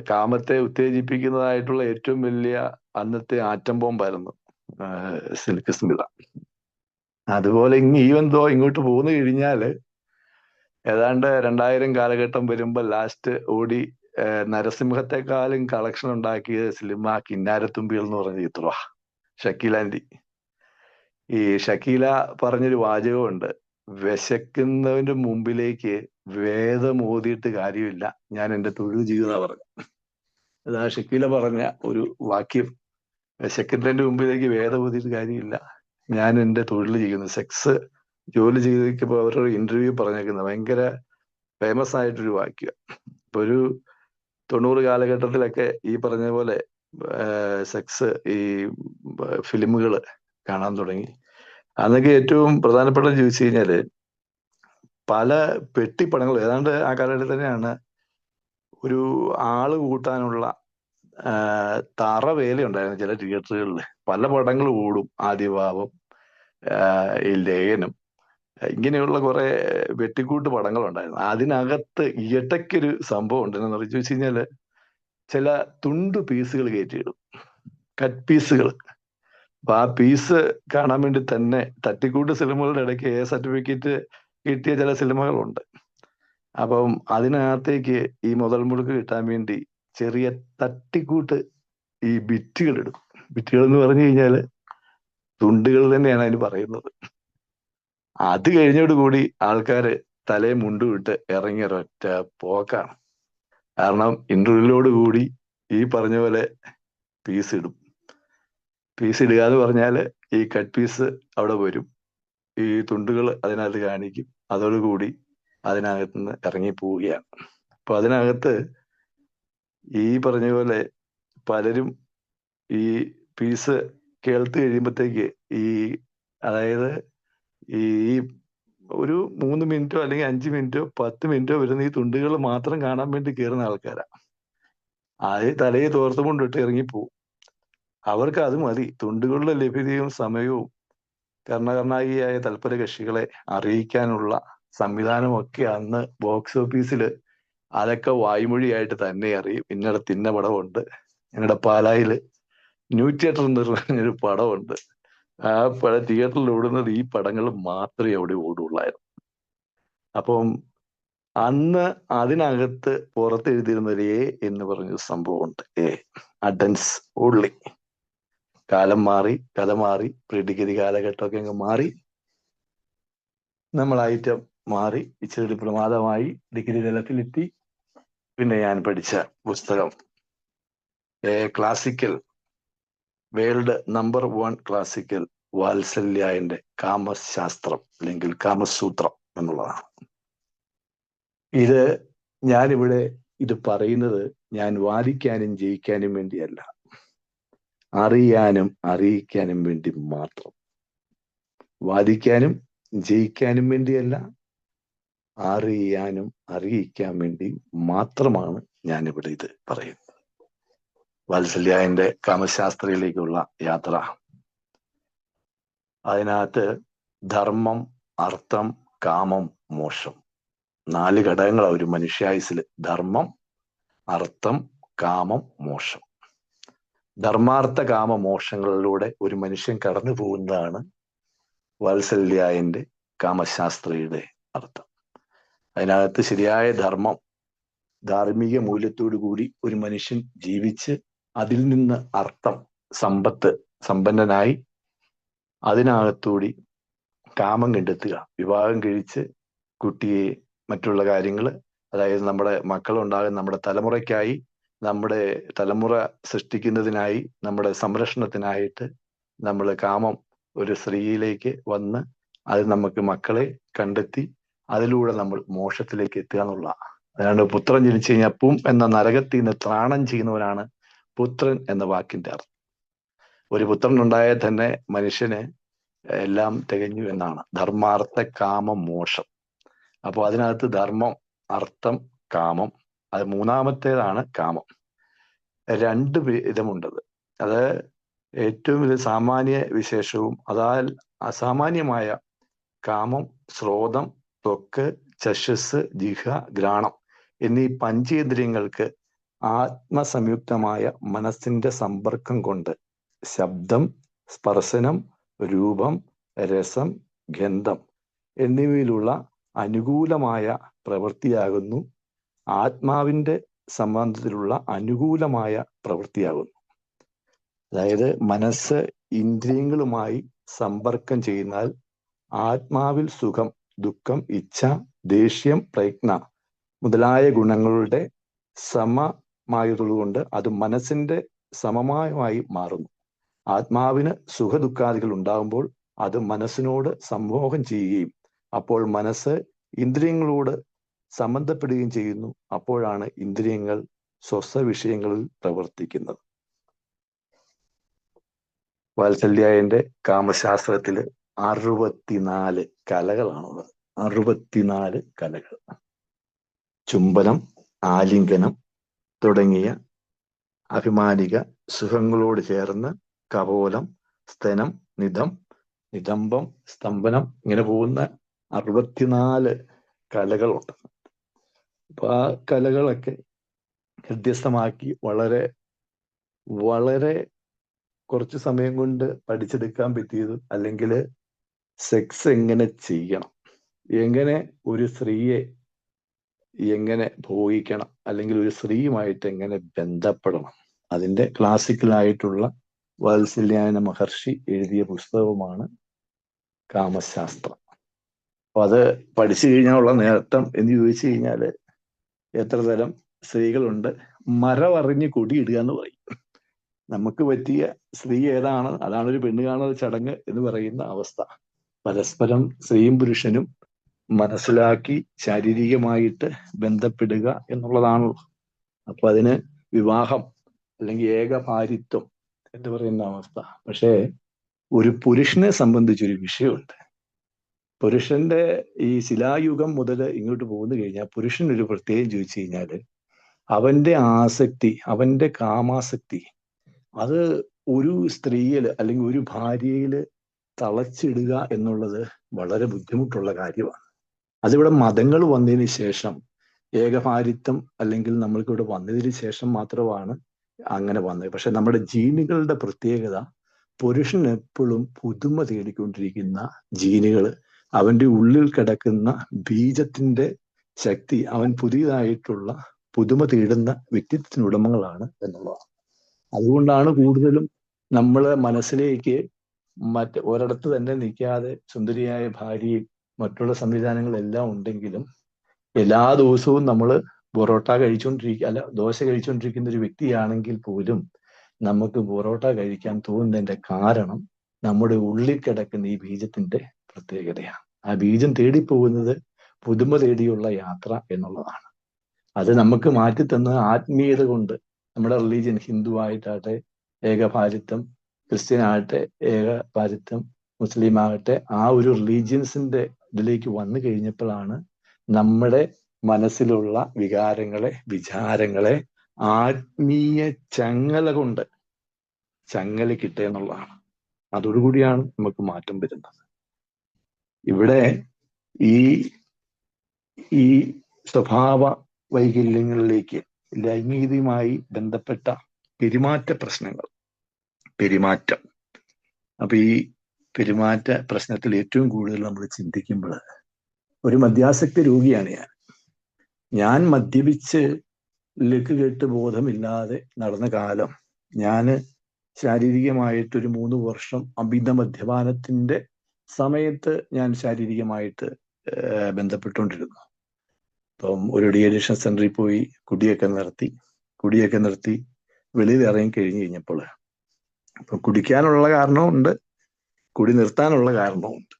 കാമത്തെ ഉത്തേജിപ്പിക്കുന്നതായിട്ടുള്ള ഏറ്റവും വലിയ അന്നത്തെ ആറ്റം ബോംബായിരുന്നു സിൽക്ക് സ്മിത. അതുപോലെ ഇങ്ങോട്ട് പോന്നു കഴിഞ്ഞാല് ഏതാണ്ട് 2000 കാലഘട്ടം വരുമ്പോൾ ലാസ്റ്റ് ഓടി നരസിംഹത്തെക്കാളും കളക്ഷൻ ഉണ്ടാക്കിയ സിനിമ കിന്നാരത്തുമ്പികൾ എന്ന് പറഞ്ഞ ചിത്രമാണ്. ഷക്കീലാൻറ്റി. ഈ ഷക്കീല പറഞ്ഞൊരു വാചകമുണ്ട്, വിശക്കുന്നവന്റെ മുമ്പിലേക്ക് വേദം ഓതിയിട്ട് കാര്യമില്ല, ഞാൻ എൻ്റെ തൊഴിൽ ചെയ്യുന്ന പറഞ്ഞു. അതാ ഷക്കീല പറഞ്ഞ ഒരു വാക്യം. വിശക്കുന്നതിന്റെ മുമ്പിലേക്ക് വേദം ഓതിയിട്ട് കാര്യമില്ല, ഞാൻ എൻ്റെ തൊഴിൽ ചെയ്യുന്നു. സെക്സ് ജോലി ചെയ്തിരിക്കുമ്പോൾ അവരുടെ ഇന്റർവ്യൂ പറഞ്ഞേക്കുന്നത് ഭയങ്കര ഫേമസ് ആയിട്ടൊരു വാക്യം. ഇപ്പൊ ഒരു 90 കാലഘട്ടത്തിലൊക്കെ ഈ പറഞ്ഞ പോലെ സെക്സ് ഈ ഫിലിമുകൾ കാണാൻ തുടങ്ങി. അന്നൊക്കെ ഏറ്റവും പ്രധാനപ്പെട്ട ചോദിച്ചു കഴിഞ്ഞാല് പല പെട്ടിപ്പടങ്ങൾ ഏതാണ്ട് ആ കാലഘട്ടത്തിൽ തന്നെയാണ് ഒരു ആള് കൂട്ടാനുള്ള തറവേല ഉണ്ടായിരുന്നു ചില തിയേറ്ററുകളിൽ. പല പടങ്ങൾ ഓടും. ആദിഭാവം, ഈ ലയനം, ഇങ്ങനെയുള്ള കുറെ വെട്ടിക്കൂട്ട് പടങ്ങളുണ്ടായിരുന്നു. അതിനകത്ത് ഇടയ്ക്കൊരു സംഭവം ഉണ്ടെന്ന് ചോദിച്ചു കഴിഞ്ഞാല് ചില തുണ്ട് പീസുകൾ കയറ്റിയിടും, കട്ട് പീസുകൾ. അപ്പൊ ആ പീസ് കാണാൻ വേണ്ടി തന്നെ തട്ടിക്കൂട്ട് സിനിമകളുടെ ഇടയ്ക്ക് സർട്ടിഫിക്കറ്റ് കിട്ടിയ ചില സിനിമകളുണ്ട്. അപ്പം അതിനകത്തേക്ക് ഈ മുതൽ മുടക്ക് കിട്ടാൻ വേണ്ടി ചെറിയ തട്ടിക്കൂട്ട് ഈ ബിറ്റുകൾ ഇടും. ബിറ്റുകൾ എന്ന് പറഞ്ഞു കഴിഞ്ഞാല് തുണ്ടുകൾ തന്നെയാണ് അതിന് പറയുന്നത്. അത് കഴിഞ്ഞോടുകൂടി ആൾക്കാര് തലയെ മുണ്ടുവിട്ട് ഇറങ്ങിയ ഒരൊറ്റ പോക്കാണ്. കാരണം ഇന്റർവ്യൂലോട് കൂടി ഈ പറഞ്ഞ പോലെ പീസ് ഇടും. പീസ് ഇടുക എന്ന് പറഞ്ഞാല് ഈ കട്ട് പീസ് അവിടെ വരും, ഈ തുണ്ടുകൾ അതിനകത്ത് കാണിക്കും, അതോടുകൂടി അതിനകത്ത് നിന്ന് ഇറങ്ങി പോവുകയാണ്. അപ്പൊ അതിനകത്ത് ഈ പറഞ്ഞ പോലെ പലരും ഈ പീസ് കേൾത്ത് കഴിയുമ്പോഴത്തേക്ക് അതായത് ഈ ഒരു 3 മിനിറ്റോ അല്ലെങ്കിൽ 5 മിനിറ്റോ 10 മിനിറ്റോ വരുന്ന ഈ തുണ്ടുകൾ മാത്രം കാണാൻ വേണ്ടി കയറുന്ന ആൾക്കാരാണ്. അത് തലയെ തോർത്തും കൊണ്ടിട്ട് ഇറങ്ങിപ്പോവും. അവർക്ക് അത് മതി. തുണ്ടുകളുടെ ലഭ്യതയും സമയവും കർണകർണായിയായ തൽപര കക്ഷികളെ അറിയിക്കാനുള്ള സംവിധാനമൊക്കെ അന്ന് ബോക്സ് ഓഫീസിൽ അതൊക്കെ വായ്മൊഴിയായിട്ട് തന്നെ അറിയും. ഇന്നടത്ത് ഇന്ന പടമുണ്ട്, ഞങ്ങളുടെ പാലായില് ന്യൂ തിയേറ്റർ എന്ന് പറഞ്ഞൊരു പടമുണ്ട്, ആ തിയേറ്ററിൽ ഓടുന്നത് ഈ പടങ്ങൾ മാത്രമേ അവിടെ ഓടുള്ളായിരുന്നു. അപ്പം അന്ന് അതിനകത്ത് പുറത്തെഴുതിയിരുന്ന എ എന്ന് പറഞ്ഞൊരു സംഭവമുണ്ട്. അഡൻസ് ഓൺലി. കാലം മാറി, കഥ മാറി, പ്രീ ഡിഗ്രി കാലഘട്ടമൊക്കെ അങ്ങ് മാറി, നമ്മൾ ഐറ്റം മാറി, ഇച്ചിരി പ്രമാദമായി, ഡിഗ്രി തലത്തിലെത്തി. പിന്നെ ഞാൻ പഠിച്ച പുസ്തകം ക്ലാസിക്കൽ, വേൾഡ് നമ്പർ 1 ക്ലാസിക്കൽ വാത്സല്യന്റെ കാമശാസ്ത്രം അല്ലെങ്കിൽ കാമസൂത്രം എന്നുള്ളതാണ്. ഞാനിവിടെ ഇത് പറയുന്നത് ഞാൻ വാദിക്കാനും ജയിക്കാനും വേണ്ടിയല്ല, അറിയാനും അറിയിക്കാനും വേണ്ടി മാത്രം. വാദിക്കാനും ജയിക്കാനും വേണ്ടിയല്ല, അറിയാനും അറിയിക്കാൻ വേണ്ടി മാത്രമാണ് ഞാനിവിടെ ഇത് പറയുന്നത്. വാത്സല്യായന്റെ കാമശാസ്ത്രയിലേക്കുള്ള യാത്ര, അതിനകത്ത് ധർമ്മം, അർത്ഥം, കാമം, മോക്ഷം, 4 ഘടകങ്ങളാണ് ഒരു മനുഷ്യായുസിൽ. ധർമ്മം, അർത്ഥം, കാമം, മോക്ഷം. ധർമാർത്ഥ കാമ മോക്ഷങ്ങളിലൂടെ ഒരു മനുഷ്യൻ കടന്നു പോകുന്നതാണ് വാത്സല്യായന്റെ കാമശാസ്ത്രയുടെ അർത്ഥം. അതിനകത്ത് ശരിയായ ധർമ്മം, ധാർമ്മിക മൂല്യത്തോടു കൂടി ഒരു മനുഷ്യൻ ജീവിച്ച് അതിൽ നിന്ന് അർത്ഥം, സമ്പത്ത്, സമ്പന്നനായി അതിനകത്തൂടി കാമം കണ്ടെത്തുക, വിവാഹം കഴിച്ച് കുട്ടിയെ, മറ്റുള്ള കാര്യങ്ങൾ, അതായത് നമ്മുടെ മക്കളുണ്ടാകുന്ന നമ്മുടെ തലമുറയ്ക്കായി, നമ്മുടെ തലമുറ സൃഷ്ടിക്കുന്നതിനായി, നമ്മുടെ സംരക്ഷണത്തിനായിട്ട് നമ്മൾ കാമം ഒരു സ്ത്രീയിലേക്ക് വന്ന് അത് നമുക്ക് മക്കളെ കണ്ടെത്തി അതിലൂടെ നമ്മൾ മോക്ഷത്തിലേക്ക് എത്തുക എന്നുള്ളതാണ്. അതാണ് പുത്രൻ ജനിച്ചു കഴിഞ്ഞാൽ പും എന്ന നരകത്തിൽ നിന്ന് ത്രാണം ചെയ്യുന്നവനാണ് പുത്രൻ എന്ന വാക്കിന്റെ അർത്ഥം. ഒരു പുത്രൻ ഉണ്ടായാൽ തന്നെ മനുഷ്യന് എല്ലാം തികഞ്ഞു എന്നാണ്. ധർമാർത്ഥ കാമം മോക്ഷം. അപ്പോൾ അതിനകത്ത് ധർമ്മം, അർത്ഥം, കാമം, അത് മൂന്നാമത്തേതാണ് കാമം. 2 വിധമുണ്ടത്. അത് ഏറ്റവും വലിയ സാമാന്യ വിശേഷവും അതാൽ അസാമാന്യമായ കാമം, ശ്രോതം, ത്വക്ക്, ചക്ഷസ്, ജിഹ, ഘ്രാണം എന്നീ പഞ്ചേന്ദ്രിയങ്ങൾക്ക് ആത്മസംയുക്തമായ മനസ്സിന്റെ സമ്പർക്കം കൊണ്ട് ശബ്ദം, സ്പർശനം, രൂപം, രസം, ഗന്ധം എന്നിവയിലുള്ള അനുകൂലമായ പ്രവൃത്തിയാകുന്നു. ആത്മാവിന്റെ സംബന്ധത്തിലുള്ള അനുകൂലമായ പ്രവൃത്തിയാകുന്നു. അതായത് മനസ്സ് ഇന്ദ്രിയങ്ങളുമായി സമ്പർക്കം ചെയ്യുന്നാൽ ആത്മാവിൽ സുഖം, ദുഃഖം, ഇച്ഛ, ദേഷ്യം, പ്രജ്ഞ മുതലായ ഗുണങ്ങളുടെ സമമായതുകൊണ്ട് അത് മനസ്സിന്റെ സമമായി മാറുന്നു. ആത്മാവിന് സുഖദുഃഖാദികൾ ഉണ്ടാകുമ്പോൾ അത് മനസ്സിനോട് സംമോഹം ചെയ്യുകയും അപ്പോൾ മനസ്സ് ഇന്ദ്രിയങ്ങളോട് സംബന്ധപ്പെടുകയും ചെയ്യുന്നു. അപ്പോഴാണ് ഇന്ദ്രിയങ്ങൾ സ്വസ്വവിഷയങ്ങളിൽ പ്രവർത്തിക്കുന്നത്. വാത്സല്യായന്റെ കാമശാസ്ത്രത്തില് 64 കലകളാണുള്ളത്. 64 കലകൾ. ചുംബനം, ആലിംഗനം തുടങ്ങിയ അഭിമാനിക സുഖങ്ങളോട് ചേർന്ന് കപോലം, സ്തനം, നിദം, നിതംബം, സ്തംഭനം, ഇങ്ങനെ പോകുന്ന 64 കലകളുണ്ട്. അപ്പൊ ആ കലകളൊക്കെ ഹൃദ്യസ്ഥമാക്കി വളരെ വളരെ കുറച്ച് സമയം കൊണ്ട് പഠിച്ചെടുക്കാൻ പറ്റിയതും, അല്ലെങ്കിൽ സെക്സ് എങ്ങനെ ചെയ്യണം, എങ്ങനെ ഒരു സ്ത്രീയെ എങ്ങനെ ഭോഗിക്കണം, അല്ലെങ്കിൽ ഒരു സ്ത്രീയുമായിട്ട് എങ്ങനെ ബന്ധപ്പെടണം, അതിന്റെ ക്ലാസിക്കലായിട്ടുള്ള വാത്സല്യായന മഹർഷി എഴുതിയ പുസ്തകമാണ് കാമശാസ്ത്രം. അപ്പൊ അത് പഠിച്ചു കഴിഞ്ഞാലുള്ള നേട്ടം എന്ന് ചോദിച്ചു കഴിഞ്ഞാല് എത്ര തരം സ്ത്രീകളുണ്ട്. മരമറിഞ്ഞ് കൊടിയിടുക എന്ന് പറയും. നമുക്ക് പറ്റിയ സ്ത്രീ ഏതാണ്, അതാണ് ഒരു പെണ്ണ് കാണുന്ന ചടങ്ങ് എന്ന് പറയുന്ന അവസ്ഥ. പരസ്പരം സ്ത്രീയും പുരുഷനും മനസ്സിലാക്കി ശാരീരികമായിട്ട് ബന്ധപ്പെടുക എന്നുള്ളതാണല്ലോ. അപ്പൊ അതിന് വിവാഹം അല്ലെങ്കിൽ ഏകഭാരിത്വം എന്ന് പറയുന്ന അവസ്ഥ. പക്ഷേ ഒരു പുരുഷനെ സംബന്ധിച്ചൊരു വിഷയമുണ്ട്. പുരുഷന്റെ ഈ ശിലായുഗം മുതൽ ഇങ്ങോട്ട് പോന്നു കഴിഞ്ഞാൽ പുരുഷനൊരു പ്രത്യേകം ചോദിച്ചു കഴിഞ്ഞാൽ അവന്റെ ആസക്തി, അവന്റെ കാമാസക്തി അത് ഒരു സ്ത്രീയില് അല്ലെങ്കിൽ ഒരു ഭാര്യയില് തളച്ചിടുക എന്നുള്ളത് വളരെ ബുദ്ധിമുട്ടുള്ള കാര്യമാണ്. അതിവിടെ മതങ്ങൾ വന്നതിന് ശേഷം, ഏകഭാരിത്വം അല്ലെങ്കിൽ നമ്മൾക്കിവിടെ വന്നതിന് ശേഷം മാത്രമാണ് അങ്ങനെ വന്നത്. പക്ഷെ നമ്മുടെ ജീനുകളുടെ പ്രത്യേകത, പുരുഷൻ എപ്പോഴും പുതുമ തേടിക്കൊണ്ടിരിക്കുന്ന ജീനുകൾ, അവന്റെ ഉള്ളിൽ കിടക്കുന്ന ബീജത്തിന്റെ ശക്തി, അവൻ പുതിയതായിട്ടുള്ള പുതുമ തേടുന്ന വ്യക്തിത്വത്തിന് ഉടമകളാണ് എന്നുള്ളതാണ്. അതുകൊണ്ടാണ് കൂടുതലും നമ്മളെ മനസ്സിലേക്ക് ഒരിടത്ത് തന്നെ നിൽക്കാതെ സുന്ദരിയായ ഭാര്യയും മറ്റുള്ള സംവിധാനങ്ങളെല്ലാം ഉണ്ടെങ്കിലും എല്ലാ ദിവസവും നമ്മൾ പൊറോട്ട ദോശ കഴിച്ചുകൊണ്ടിരിക്കുന്ന ഒരു വ്യക്തിയാണെങ്കിൽ പോലും നമുക്ക് പൊറോട്ട കഴിക്കാൻ തോന്നുന്നതിന്റെ കാരണം നമ്മുടെ ഉള്ളിൽ കിടക്കുന്ന ഈ ബീജത്തിന്റെ പ്രത്യേകതയാണ്. ആ ബീജം തേടിപ്പോകുന്നത് പുതുമ തേടിയുള്ള യാത്ര എന്നുള്ളതാണ്. അത് നമുക്ക് മാറ്റിത്തന്ന ആത്മീയത കൊണ്ട്, നമ്മുടെ റിലീജിയൻ ഹിന്ദു ആയിട്ടാട്ടെ ഏകഭാരിത്വം, ക്രിസ്ത്യൻ ആകട്ടെ ഏകഭാരിത്വം, മുസ്ലിം ആകട്ടെ ആ ഒരു റിലീജിയൻസിന്റെ ഇതിലേക്ക് വന്നു കഴിഞ്ഞപ്പോഴാണ് നമ്മുടെ മനസ്സിലുള്ള വികാരങ്ങളെ, വിചാരങ്ങളെ ആത്മീയ ചങ്ങല കൊണ്ട് ചങ്ങലക്കിട്ടുക എന്നുള്ളതാണ്. അതോടുകൂടിയാണ് നമുക്ക് മാറ്റം വരുന്നത്. ഇവിടെ ഈ ഈ സ്വഭാവ വൈകല്യങ്ങളിലേക്ക് ലൈംഗികതയുമായി ബന്ധപ്പെട്ട പെരുമാറ്റ പ്രശ്നങ്ങൾ, പെരുമാറ്റം. അപ്പൊ ഈ പെരുമാറ്റ പ്രശ്നത്തിൽ ഏറ്റവും കൂടുതൽ നമ്മൾ ചിന്തിക്കുമ്പോൾ, ഒരു മദ്യാസക്തി രോഗിയാണ് ഞാൻ മദ്യപിച്ച് ലക്ക് കെട്ട് ബോധമില്ലാതെ നടന്ന കാലം, ഞാന് ശാരീരികമായിട്ടൊരു 3 വർഷം അമിത മദ്യപാനത്തിന്റെ സമയത്ത് ഞാൻ ശാരീരികമായിട്ട് ബന്ധപ്പെട്ടുകൊണ്ടിരുന്നു. അപ്പം ഒരു ഡി അഡിക്ഷൻ സെന്ററിൽ പോയി കുടിയൊക്കെ നിർത്തി വെളിയിൽ ഇറങ്ങി കഴിഞ്ഞപ്പോൾ, അപ്പൊ കുടിക്കാനുള്ള കാരണമുണ്ട്, കുടി നിർത്താനുള്ള കാരണമുണ്ട്.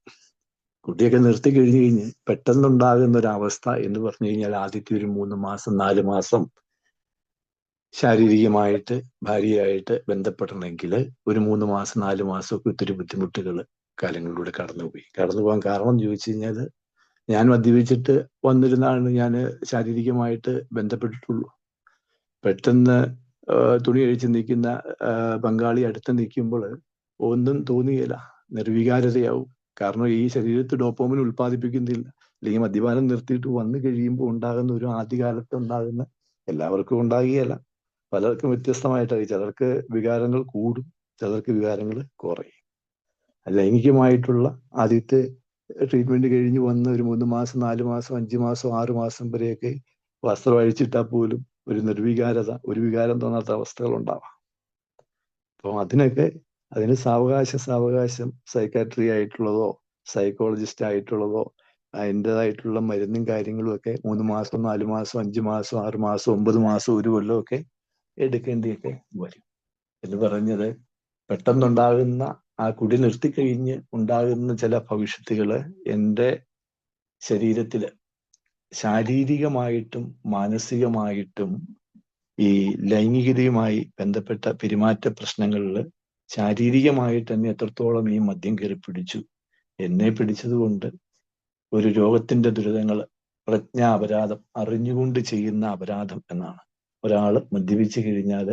കുടിയൊക്കെ നിർത്തി കഴിഞ്ഞ് പെട്ടെന്നുണ്ടാകുന്ന ഒരു അവസ്ഥ എന്ന് പറഞ്ഞു കഴിഞ്ഞാൽ, ആദ്യത്തെ ഒരു 3 മാസം 4 മാസം ശാരീരികമായിട്ട് ഭാര്യയായിട്ട് ബന്ധപ്പെടണമെങ്കിൽ ഒരു 3 മാസം 4 മാസമൊക്കെ ഒത്തിരി ബുദ്ധിമുട്ടുകൾ കാലങ്ങളിലൂടെ കടന്നു പോകാൻ കാരണം എന്ന് ചോദിച്ചു കഴിഞ്ഞാൽ, ഞാൻ മദ്യപിച്ചിട്ട് വന്നിരുന്നാണ് ഞാൻ ശാരീരികമായിട്ട് ബന്ധപ്പെട്ടിട്ടുള്ളൂ. പെട്ടെന്ന് തുണി അഴിച്ച് നിൽക്കുന്ന പങ്കാളി അടുത്ത് നിൽക്കുമ്പോൾ ഒന്നും തോന്നിയില്ല, നിർവികാരതയാവും. കാരണം ഈ ശരീരത്തിൽ ഡോപ്പാമിൻ ഉൽപ്പാദിപ്പിക്കുന്നില്ല. അല്ലെങ്കിൽ മദ്യപാനം നിർത്തിയിട്ട് വന്നു കഴിയുമ്പോൾ ഉണ്ടാകുന്ന ഒരു ആദ്യകാലത്ത് ഉണ്ടാകുന്ന, എല്ലാവർക്കും ഉണ്ടാകുകയല്ല, പലർക്കും വ്യത്യസ്തമായിട്ടായി. ചിലർക്ക് വികാരങ്ങൾ കൂടും, ചിലർക്ക് വികാരങ്ങൾ കുറയും. ലൈംഗികമായിട്ടുള്ള ആദ്യത്തെ ട്രീറ്റ്മെന്റ് കഴിഞ്ഞ് വന്ന് ഒരു 3 മാസം 4 മാസം 5 മാസം 6 മാസം വരെയൊക്കെ വസ്ത്രം അഴിച്ചിട്ടാൽ പോലും ഒരു നിർവികാരത, ഒരു വികാരം തോന്നാത്ത അവസ്ഥകൾ ഉണ്ടാവാം. അപ്പോൾ അതിന് സാവകാശം സൈക്കാട്രി ആയിട്ടുള്ളതോ സൈക്കോളജിസ്റ്റ് ആയിട്ടുള്ളതോ അതിൻ്റെതായിട്ടുള്ള മരുന്നും കാര്യങ്ങളും ഒക്കെ 3 മാസം 4 മാസം 5 മാസം 6 മാസം 9 മാസം 1 കൊല്ലമൊക്കെ എടുക്കേണ്ടിയൊക്കെ വരും. എന്ന് പറഞ്ഞത്, പെട്ടെന്നുണ്ടാകുന്ന ആ കുടി നിർത്തിക്കഴിഞ്ഞ് ഉണ്ടാകുന്ന ചില ഭവിഷ്യത്തുകൾ എൻ്റെ ശരീരത്തിൽ ശാരീരികമായിട്ടും മാനസികമായിട്ടും ഈ ലൈംഗികതയുമായി ബന്ധപ്പെട്ട പെരുമാറ്റ പ്രശ്നങ്ങളിൽ ശാരീരികമായിട്ട് തന്നെ എത്രത്തോളം ഈ മദ്യം കയറി പിടിച്ചു, എന്നെ പിടിച്ചതുകൊണ്ട് ഒരു രോഗത്തിന്റെ ദുരിതങ്ങൾ, പ്രജ്ഞാപരാധം, അറിഞ്ഞുകൊണ്ട് ചെയ്യുന്ന അപരാധം എന്നാണ്. ഒരാൾ മദ്യപിച്ചു കഴിഞ്ഞാൽ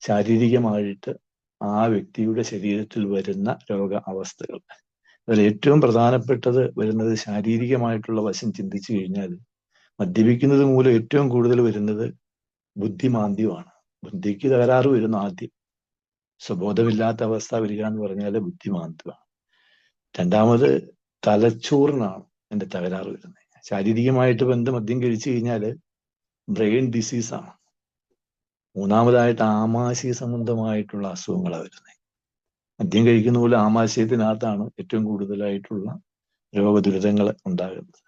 ശാരീരികമായിട്ട് ആ വ്യക്തിയുടെ ശരീരത്തിൽ വരുന്ന രോഗ അവസ്ഥകൾ, അതിൽ ഏറ്റവും പ്രധാനപ്പെട്ടത് വരുന്നത് ശാരീരികമായിട്ടുള്ള വശം ചിന്തിച്ചു കഴിഞ്ഞാൽ, മദ്യപിക്കുന്നത് മൂലം ഏറ്റവും കൂടുതൽ വരുന്നത് ബുദ്ധിമാന്ദ്യമാണ്. ബുദ്ധിക്ക് തകരാറ് വരുന്ന ആദ്യം, സ്വബോധമില്ലാത്ത അവസ്ഥ വരിക എന്ന് പറഞ്ഞാൽ ബുദ്ധിമാന്ദ്യമാണ്. രണ്ടാമത് തലച്ചോറിനാണ് എൻ്റെ തകരാറ് വരുന്നത്. ശാരീരികമായിട്ട് മദ്യം കഴിച്ചു കഴിഞ്ഞാൽ ബ്രെയിൻ ഡിസീസാണ്. മൂന്നാമതായിട്ട് ആമാശയ സംബന്ധമായിട്ടുള്ള അസുഖങ്ങളാണ് വരുന്നത്. മദ്യം കഴിക്കുന്ന പോലെ ആമാശയത്തിനകത്താണ് ഏറ്റവും കൂടുതലായിട്ടുള്ള രോഗദുരിതങ്ങൾ ഉണ്ടാകുന്നത്.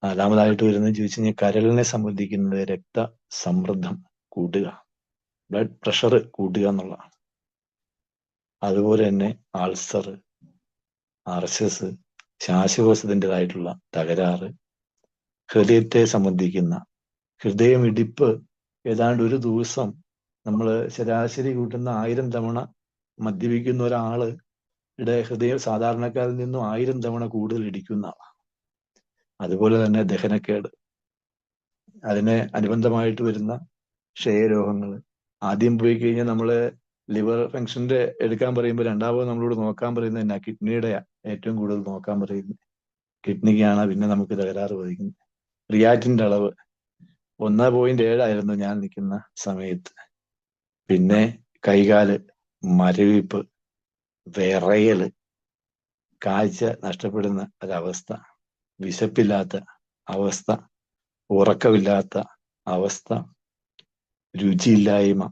നാലാമതായിട്ട് വരുന്നത് ചോദിച്ചു കഴിഞ്ഞാൽ കരളിനെ സംബന്ധിക്കുന്നത് രക്തസമ്മർദ്ദം കൂടുക, ബ്ലഡ് പ്രഷർ കൂടുക എന്നുള്ളതാണ്. അതുപോലെ തന്നെ അൾസർ, ആർഎസ്എസ്, ശ്വാസകോശത്തിൻ്റെതായിട്ടുള്ള തകരാറ്, ഹൃദയത്തെ സംബന്ധിക്കുന്ന ഹൃദയമിടിപ്പ്. ഏതാണ്ട് ഒരു ദിവസം നമ്മൾ ശരാശരി കൂട്ടുന്ന 1000 തവണ മദ്യപിക്കുന്ന ഒരാളുടെ ഹൃദയം സാധാരണക്കാരിൽ നിന്നും 1000 തവണ കൂടുതൽ ഇടിക്കുന്ന ആളാണ്. അതുപോലെ തന്നെ ദഹനക്കേട്, അതിനെ അനുബന്ധമായിട്ട് വരുന്ന ക്ഷയരോഗങ്ങൾ. ആദ്യം പോയി കഴിഞ്ഞാൽ നമ്മള് ലിവർ ഫംഗ്ഷന്റെ എടുക്കാൻ പറയുമ്പോൾ രണ്ടാമത് നമ്മളോട് നോക്കാൻ പറയുന്നത് എന്നാ, കിഡ്നിയുടെ ഏറ്റവും കൂടുതൽ നോക്കാൻ പറയുന്നത്. കിഡ്നിക്കാണ് പിന്നെ നമുക്ക് തകരാറ് വഹിക്കുന്നത്. റിയാറ്റിന്റെ അളവ് 1.7 ആയിരുന്നു ഞാൻ നിൽക്കുന്ന സമയത്ത്. പിന്നെ കൈകാല് മരവിപ്പ്, വിറയല്, കാഴ്ച നഷ്ടപ്പെടുന്ന ഒരവസ്ഥ, വിശപ്പില്ലാത്ത അവസ്ഥ, ഉറക്കമില്ലാത്ത അവസ്ഥ, രുചിയില്ലായ്മ,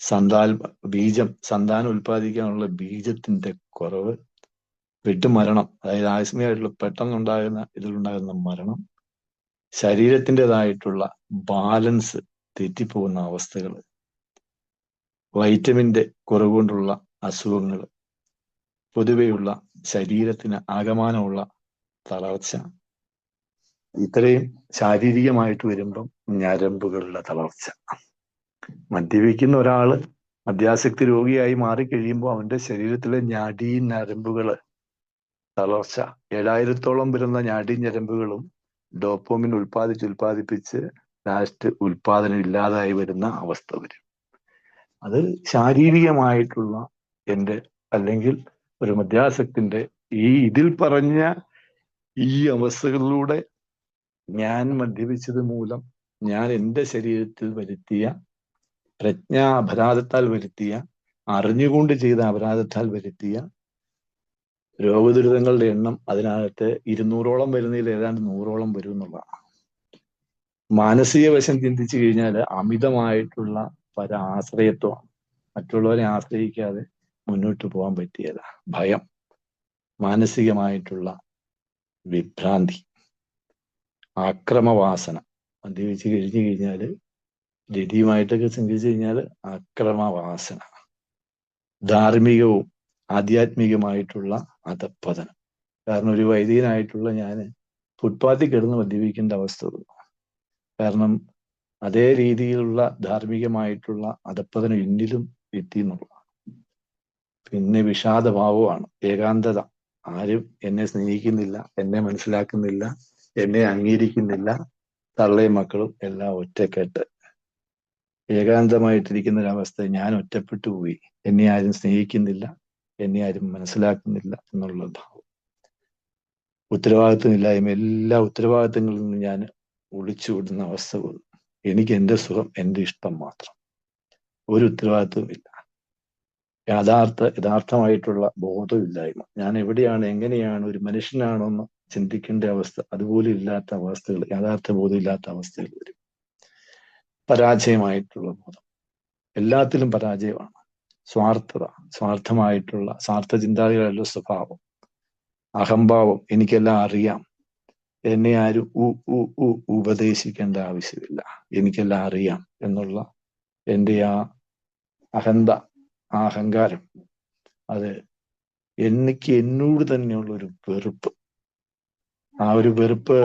സന്താനം ഉൽപ്പാദിക്കാനുള്ള ബീജത്തിന്റെ കുറവ്, വെട്ടുമരണം, അതായത് ആസ്മയായിട്ടുള്ള പെട്ടെന്നുണ്ടാകുന്ന ഇതിലുണ്ടാകുന്ന മരണം, ശരീരത്തിൻ്റെതായിട്ടുള്ള ബാലൻസ് തെറ്റിപ്പോകുന്ന അവസ്ഥകൾ, വൈറ്റമിന്റെ കുറവ് കൊണ്ടുള്ള അസുഖങ്ങൾ, പൊതുവെയുള്ള ശരീരത്തിന് ആകമാനമുള്ള തളർച്ച. ഇത്രയും ശാരീരികമായിട്ട് വരുമ്പം ഞരമ്പുകളുടെ തളർച്ച. മദ്യപിക്കുന്ന ഒരാള് മദ്യാസക്തി രോഗിയായി മാറിക്കഴിയുമ്പോൾ അവന്റെ ശരീരത്തിലെ ഞാഡീ ഞരമ്പുകള് തളർച്ച, 7000-ഓളം വരുന്ന ഞാഡീ ഞരമ്പുകളും ഡോപ്പോമിൻ ഉൽപ്പാദിപ്പിച്ച് ലാസ്റ്റ് ഉൽപാദനം ഇല്ലാതായി വരുന്ന അവസ്ഥ വരും. അത് ശാരീരികമായിട്ടുള്ള എൻ്റെ അല്ലെങ്കിൽ ഒരു മദ്യാസക്തിന്റെ ഇതിൽ പറഞ്ഞ ഈ അവസ്ഥകളിലൂടെ ഞാൻ മദ്യപിച്ചത് മൂലം ഞാൻ എൻ്റെ ശരീരത്തിൽ വരുത്തിയ അപരാധത്താൽ വരുത്തിയ, അറിഞ്ഞുകൊണ്ട് ചെയ്ത അപരാധത്താൽ വരുത്തിയ രോഗദുരിതങ്ങളുടെ എണ്ണം അതിനകത്ത് 200ഓളം വരുന്നതിൽ ഏതാണ്ട് 100ഓളം വരും എന്നുള്ളതാണ്. മാനസിക വശം ചിന്തിച്ചു കഴിഞ്ഞാൽ അമിതമായിട്ടുള്ള ആശ്രയത്വമാണ്. മറ്റുള്ളവരെ ആശ്രയിക്കാതെ മുന്നോട്ട് പോകാൻ പറ്റിയല്ല. ഭയം, മാനസികമായിട്ടുള്ള വിഭ്രാന്തി, ആക്രമവാസന. മദ്യപിച്ച് കഴിഞ്ഞു കഴിഞ്ഞാൽ ജഡിയുമായിട്ടൊക്കെ ചിന്തിച്ചു കഴിഞ്ഞാൽ ആക്രമവാസന, ധാർമ്മികവും ആധ്യാത്മികമായിട്ടുള്ള അധപ്പതനം. കാരണം ഒരു വൈദികനായിട്ടുള്ള ഞാൻ ഫുട്പാത്തിൽ കിടന്ന് മദ്യപിക്കേണ്ട അവസ്ഥ വന്നു. കാരണം അതേ രീതിയിലുള്ള ധാർമ്മികമായിട്ടുള്ള അധപ്പതനം എന്നിലും എത്തി എന്നുള്ളതാണ്. പിന്നെ വിഷാദഭാവമാണ്, ഏകാന്തത. ആരും എന്നെ സ്നേഹിക്കുന്നില്ല, എന്നെ മനസ്സിലാക്കുന്നില്ല, എന്നെ അംഗീകരിക്കുന്നില്ല. തള്ളയും മക്കളും എല്ലാം ഒറ്റക്കെട്ട്, ഏകാന്തമായിട്ടിരിക്കുന്ന ഒരവസ്ഥ. ഞാൻ ഒറ്റപ്പെട്ടു പോയി, എന്നെ ആരും സ്നേഹിക്കുന്നില്ല, എന്നെ ആരും മനസ്സിലാക്കുന്നില്ല എന്നുള്ള ഭാവം. ഉത്തരവാദിത്വമില്ലായ്മ, എല്ലാ ഉത്തരവാദിത്തങ്ങളിൽ നിന്നും ഞാൻ ഒളിച്ചുവിടുന്ന അവസ്ഥ വന്നു. എനിക്ക് എൻ്റെ സുഖം, എൻ്റെ ഇഷ്ടം മാത്രം, ഒരു ഉത്തരവാദിത്വമില്ല. യഥാർത്ഥമായിട്ടുള്ള ബോധമില്ലായ്മ. ഞാൻ എവിടെയാണ്, എങ്ങനെയാണ്, ഒരു മനുഷ്യനാണോ എന്ന് ചിന്തിക്കേണ്ട അവസ്ഥ അതുപോലും ഇല്ലാത്ത അവസ്ഥകൾ, യഥാർത്ഥ ബോധമില്ലാത്ത അവസ്ഥകൾ വരും. പരാജയമായിട്ടുള്ള ബോധം, എല്ലാത്തിലും പരാജയമാണ്. സ്വാർത്ഥത, സ്വാർത്ഥ ചിന്താഗതികളുടെ സ്വഭാവം, അഹംഭാവം, എനിക്കെല്ലാം അറിയാം, എന്നെ ആരും ഉപദേശിക്കേണ്ട ആവശ്യമില്ല, എനിക്കെല്ലാം അറിയാം എന്നുള്ള എൻ്റെ ആ അഹന്ത, ആ അഹങ്കാരം, അത് എനിക്ക് എന്നോട് തന്നെയുള്ള ഒരു വെറുപ്പ്. ആ ഒരു വെറുപ്പ്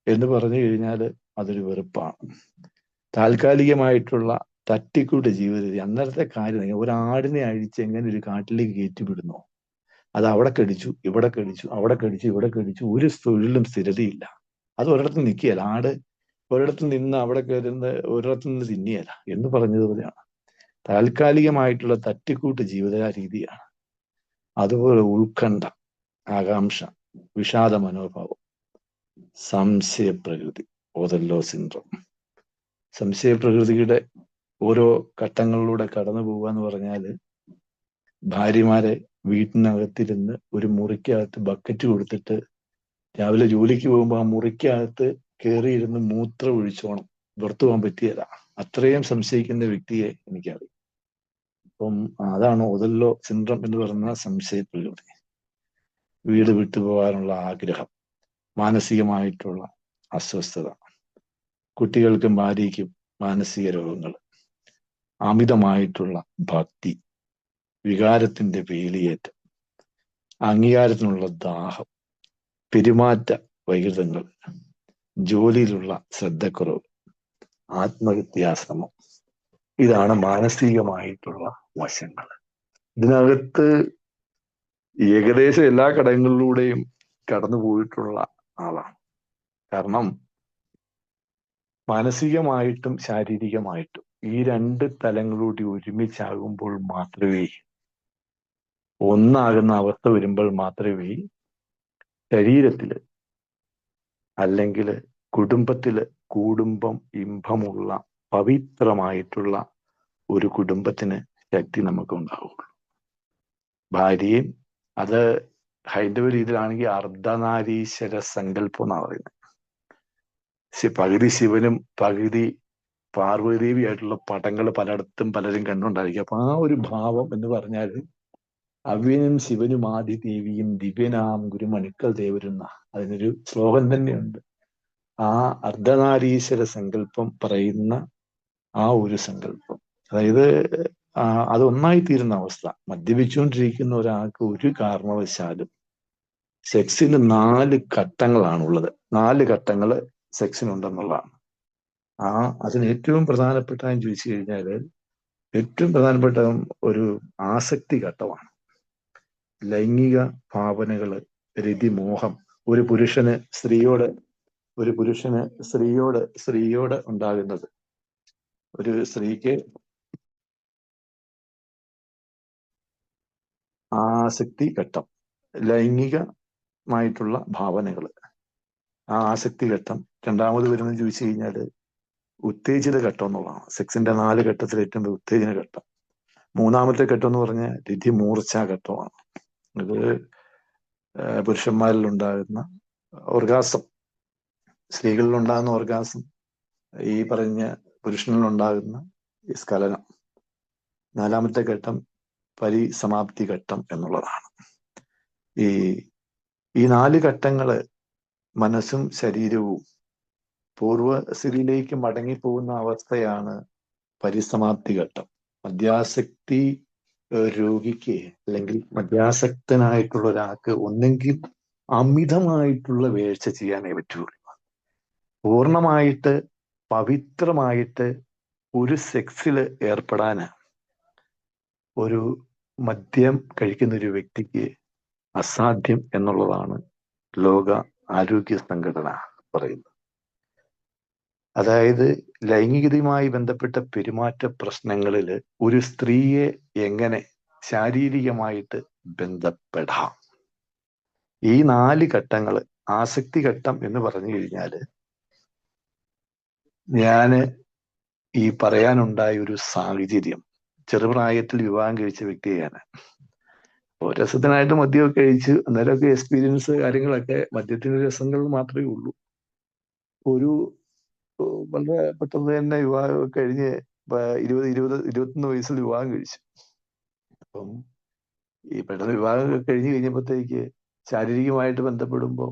എന്ന് പറഞ്ഞു കഴിഞ്ഞാൽ അതൊരു വെറുപ്പാണ്. താൽക്കാലികമായിട്ടുള്ള തട്ടിക്കൂട്ട് ജീവിതം. അന്നേരത്തെ കാര്യം, ഒരാടിനെ അഴിച്ച് എങ്ങനെ ഒരു കാട്ടിലേക്ക് കയറ്റിവിടുന്നോ, അത് അവിടെ കടിച്ചു, ഇവിടെ കടിച്ചു, അവിടെ കടിച്ചു, ഇവിടെ കടിച്ചു, ഒരു തൊഴിലും സ്ഥിരതയില്ല. അത് ഒരിടത്ത് നിൽക്കുകയല്ല. ആട് ഒരിടത്ത് നിന്ന് അവിടെ കയറുന്ന, ഒരിടത്ത് നിന്ന് തിന്നിയല്ല എന്ന് പറഞ്ഞതുപോലെയാണ്. താൽക്കാലികമായിട്ടുള്ള തട്ടിക്കൂട്ട് ജീവിത രീതിയാണ്. അതുപോലെ ഉത്കണ്ഠ, ആകാംക്ഷ, വിഷാദ മനോഭാവം, സംശയപ്രകൃതി, ഓതല്ലോ സിൻഡ്രോം. സംശയപ്രകൃതിയുടെ ഓരോ ഘട്ടങ്ങളിലൂടെ കടന്നു പോവുക എന്ന് പറഞ്ഞാൽ, ഭാര്യമാരെ വീട്ടിനകത്തിരുന്ന് ഒരു മുറിക്കകത്ത് ബക്കറ്റ് കൊടുത്തിട്ട് രാവിലെ ജോലിക്ക് പോകുമ്പോൾ ആ മുറിക്കകത്ത് കയറിയിരുന്ന് മൂത്രം ഒഴിച്ചോണം, പുറത്തു പോകാൻ പറ്റിയല്ല. അത്രയും സംശയിക്കുന്ന വ്യക്തിയെ എനിക്കറിയാം. അപ്പം അതാണ് ഓതല്ലോ സിൻഡ്രോം എന്ന് പറയുന്ന സംശയപ്രകൃതി. വീട് വിട്ടുപോകാനുള്ള ആഗ്രഹം, മാനസികമായിട്ടുള്ള അസ്വസ്ഥത, കുട്ടികൾക്കും ഭാര്യയ്ക്കും മാനസിക രോഗങ്ങൾ, അമിതമായിട്ടുള്ള ഭക്തി, വികാരത്തിന്റെ വേലിയേറ്റം, അംഗീകാരത്തിനുള്ള ദാഹം, പെരുമാറ്റ വൈകൃതങ്ങൾ, ജോലിയിലുള്ള ശ്രദ്ധക്കുറവ്, ആത്മഹത്യാശ്രമം. ഇതാണ് മാനസികമായിട്ടുള്ള വശങ്ങൾ. ഇതിനകത്ത് ഏകദേശം എല്ലാ ഘടകങ്ങളിലൂടെയും കടന്നു പോയിട്ടുള്ള ആളാണ്. കാരണം മാനസികമായിട്ടും ശാരീരികമായിട്ടും ഈ രണ്ട് തലങ്ങളൂടി ഒരുമിച്ചാകുമ്പോൾ മാത്രമേ, ഒന്നാകുന്ന അവസ്ഥ വരുമ്പോൾ മാത്രമേ ശരീരത്തില് അല്ലെങ്കിൽ കുടുംബത്തില് കുടുംബം ഇമ്പമുള്ള പവിത്രമായിട്ടുള്ള ഒരു കുടുംബത്തിന് ശക്തി നമുക്ക് ഉണ്ടാവുള്ളൂ. ഭാര്യയും, അത് ഹൈന്ദവ രീതിയിലാണെങ്കിൽ അർദ്ധനാരീശ്വര സങ്കല്പം എന്നാണ് പറയുന്നത്. പകുതി ശിവനും പകുതി പാർവതീദേവിയായിട്ടുള്ള പടങ്ങൾ പലയിടത്തും പലരും കണ്ടുകൊണ്ടായിരിക്കും. അപ്പൊ ആ ഒരു ഭാവം എന്ന് പറഞ്ഞാൽ അവ്യനും ശിവനും ആദിദേവിയും ദിവ്യനാം ഗുരുമണിക്കൾ ദേവരുന്ന, അതിനൊരു ശ്ലോകം തന്നെയുണ്ട്. ആ അർദ്ധനാരീശ്വര സങ്കല്പം പറയുന്ന ആ ഒരു സങ്കല്പം, അതായത് അതൊന്നായി തീരുന്ന അവസ്ഥ. മദ്യപിച്ചുകൊണ്ടിരിക്കുന്ന ഒരാൾക്ക് ഒരു കാരണവശാലും സെക്സിന് 4 ഘട്ടങ്ങളാണുള്ളത്. 4 ഘട്ടങ്ങൾ സെക്സിനുണ്ടെന്നുള്ളതാണ്. അതിന് ഏറ്റവും പ്രധാനപ്പെട്ട ചോദിച്ചു കഴിഞ്ഞാൽ, ഏറ്റവും പ്രധാനപ്പെട്ട ഒരു ആസക്തി ഘട്ടമാണ്. ലൈംഗിക ഭാവനകള്, രതിമോഹം. ഒരു പുരുഷന് സ്ത്രീയോട് ഒരു പുരുഷന് സ്ത്രീയോട് ഉണ്ടാകുന്നത്, ഒരു സ്ത്രീക്ക് ആസക്തി ഘട്ടം, ലൈംഗികമായിട്ടുള്ള ഭാവനകൾ, ആ ആസക്തി ഘട്ടം. രണ്ടാമത് വരുന്നത് ചോദിച്ചു കഴിഞ്ഞാൽ ഉത്തേജിത ഘട്ടം എന്നുള്ളതാണ്. സെക്സിന്റെ 4 ഘട്ടത്തിൽ ഏറ്റവും ഉത്തേജന ഘട്ടം. മൂന്നാമത്തെ ഘട്ടം എന്ന് പറഞ്ഞാൽ രതിമൂർച്ഛാ ഘട്ടമാണ്. ഇത് പുരുഷന്മാരിൽ ഉണ്ടാകുന്ന ഓർഗാസം, സ്ത്രീകളിൽ ഉണ്ടാകുന്ന ഓർഗാസം, ഈ പറഞ്ഞ പുരുഷനിൽ ഉണ്ടാകുന്ന ഈ സ്ഖലനം. നാലാമത്തെ ഘട്ടം പരിസമാപ്തി ഘട്ടം എന്നുള്ളതാണ്. ഈ 4 ഘട്ടങ്ങള് മനസ്സും ശരീരവും പൂർവ്വസ്ഥിതിയിലേക്ക് മടങ്ങിപ്പോകുന്ന അവസ്ഥയാണ് പരിസമാപ്തി ഘട്ടം. മദ്യാസക്തി രോഗിക്ക് അല്ലെങ്കിൽ മദ്യാസക്തനായിട്ടുള്ള ഒരാൾക്ക് ഒന്നെങ്കിൽ അമിതമായിട്ടുള്ള വീഴ്ച ചെയ്യാനേ പറ്റുള്ളൂ. പൂർണ്ണമായിട്ട് പവിത്രമായിട്ട് ഒരു സെക്സിൽ ഏർപ്പെടാൻ ഒരു മദ്യം കഴിക്കുന്ന ഒരു വ്യക്തിക്ക് അസാധ്യം എന്നുള്ളതാണ് ലോക ആരോഗ്യ സംഘടന പറയുന്നത്. അതായത് ലൈംഗികതയുമായി ബന്ധപ്പെട്ട പെരുമാറ്റ പ്രശ്നങ്ങളിൽ ഒരു സ്ത്രീയെ എങ്ങനെ ശാരീരികമായിട്ട് ബന്ധപ്പെടാം. ഈ 4 ഘട്ടങ്ങൾ. ആസക്തി ഘട്ടം എന്ന് പറഞ്ഞു കഴിഞ്ഞാൽ ഞാന് ഈ പറയാനുണ്ടായ ഒരു സാഹചര്യം, ചെറുപ്രായത്തിൽ വിവാഹം കഴിച്ച വ്യക്തിയാണ്. അപ്പോൾ രസത്തിനായിട്ട് മദ്യമൊക്കെ കഴിച്ച് അന്നേരമൊക്കെ എക്സ്പീരിയൻസ് കാര്യങ്ങളൊക്കെ മദ്യത്തിന്റെ രസങ്ങൾ മാത്രമേ ഉള്ളൂ. ഒരു വളരെ പെട്ടെന്ന് തന്നെ വിവാഹം കഴിഞ്ഞ് 21 വയസ്സിൽ വിവാഹം കഴിച്ചു. അപ്പം ഈ പെട്ടെന്ന് വിവാഹം കഴിഞ്ഞപ്പോഴത്തേക്ക് ശാരീരികമായിട്ട് ബന്ധപ്പെടുമ്പോൾ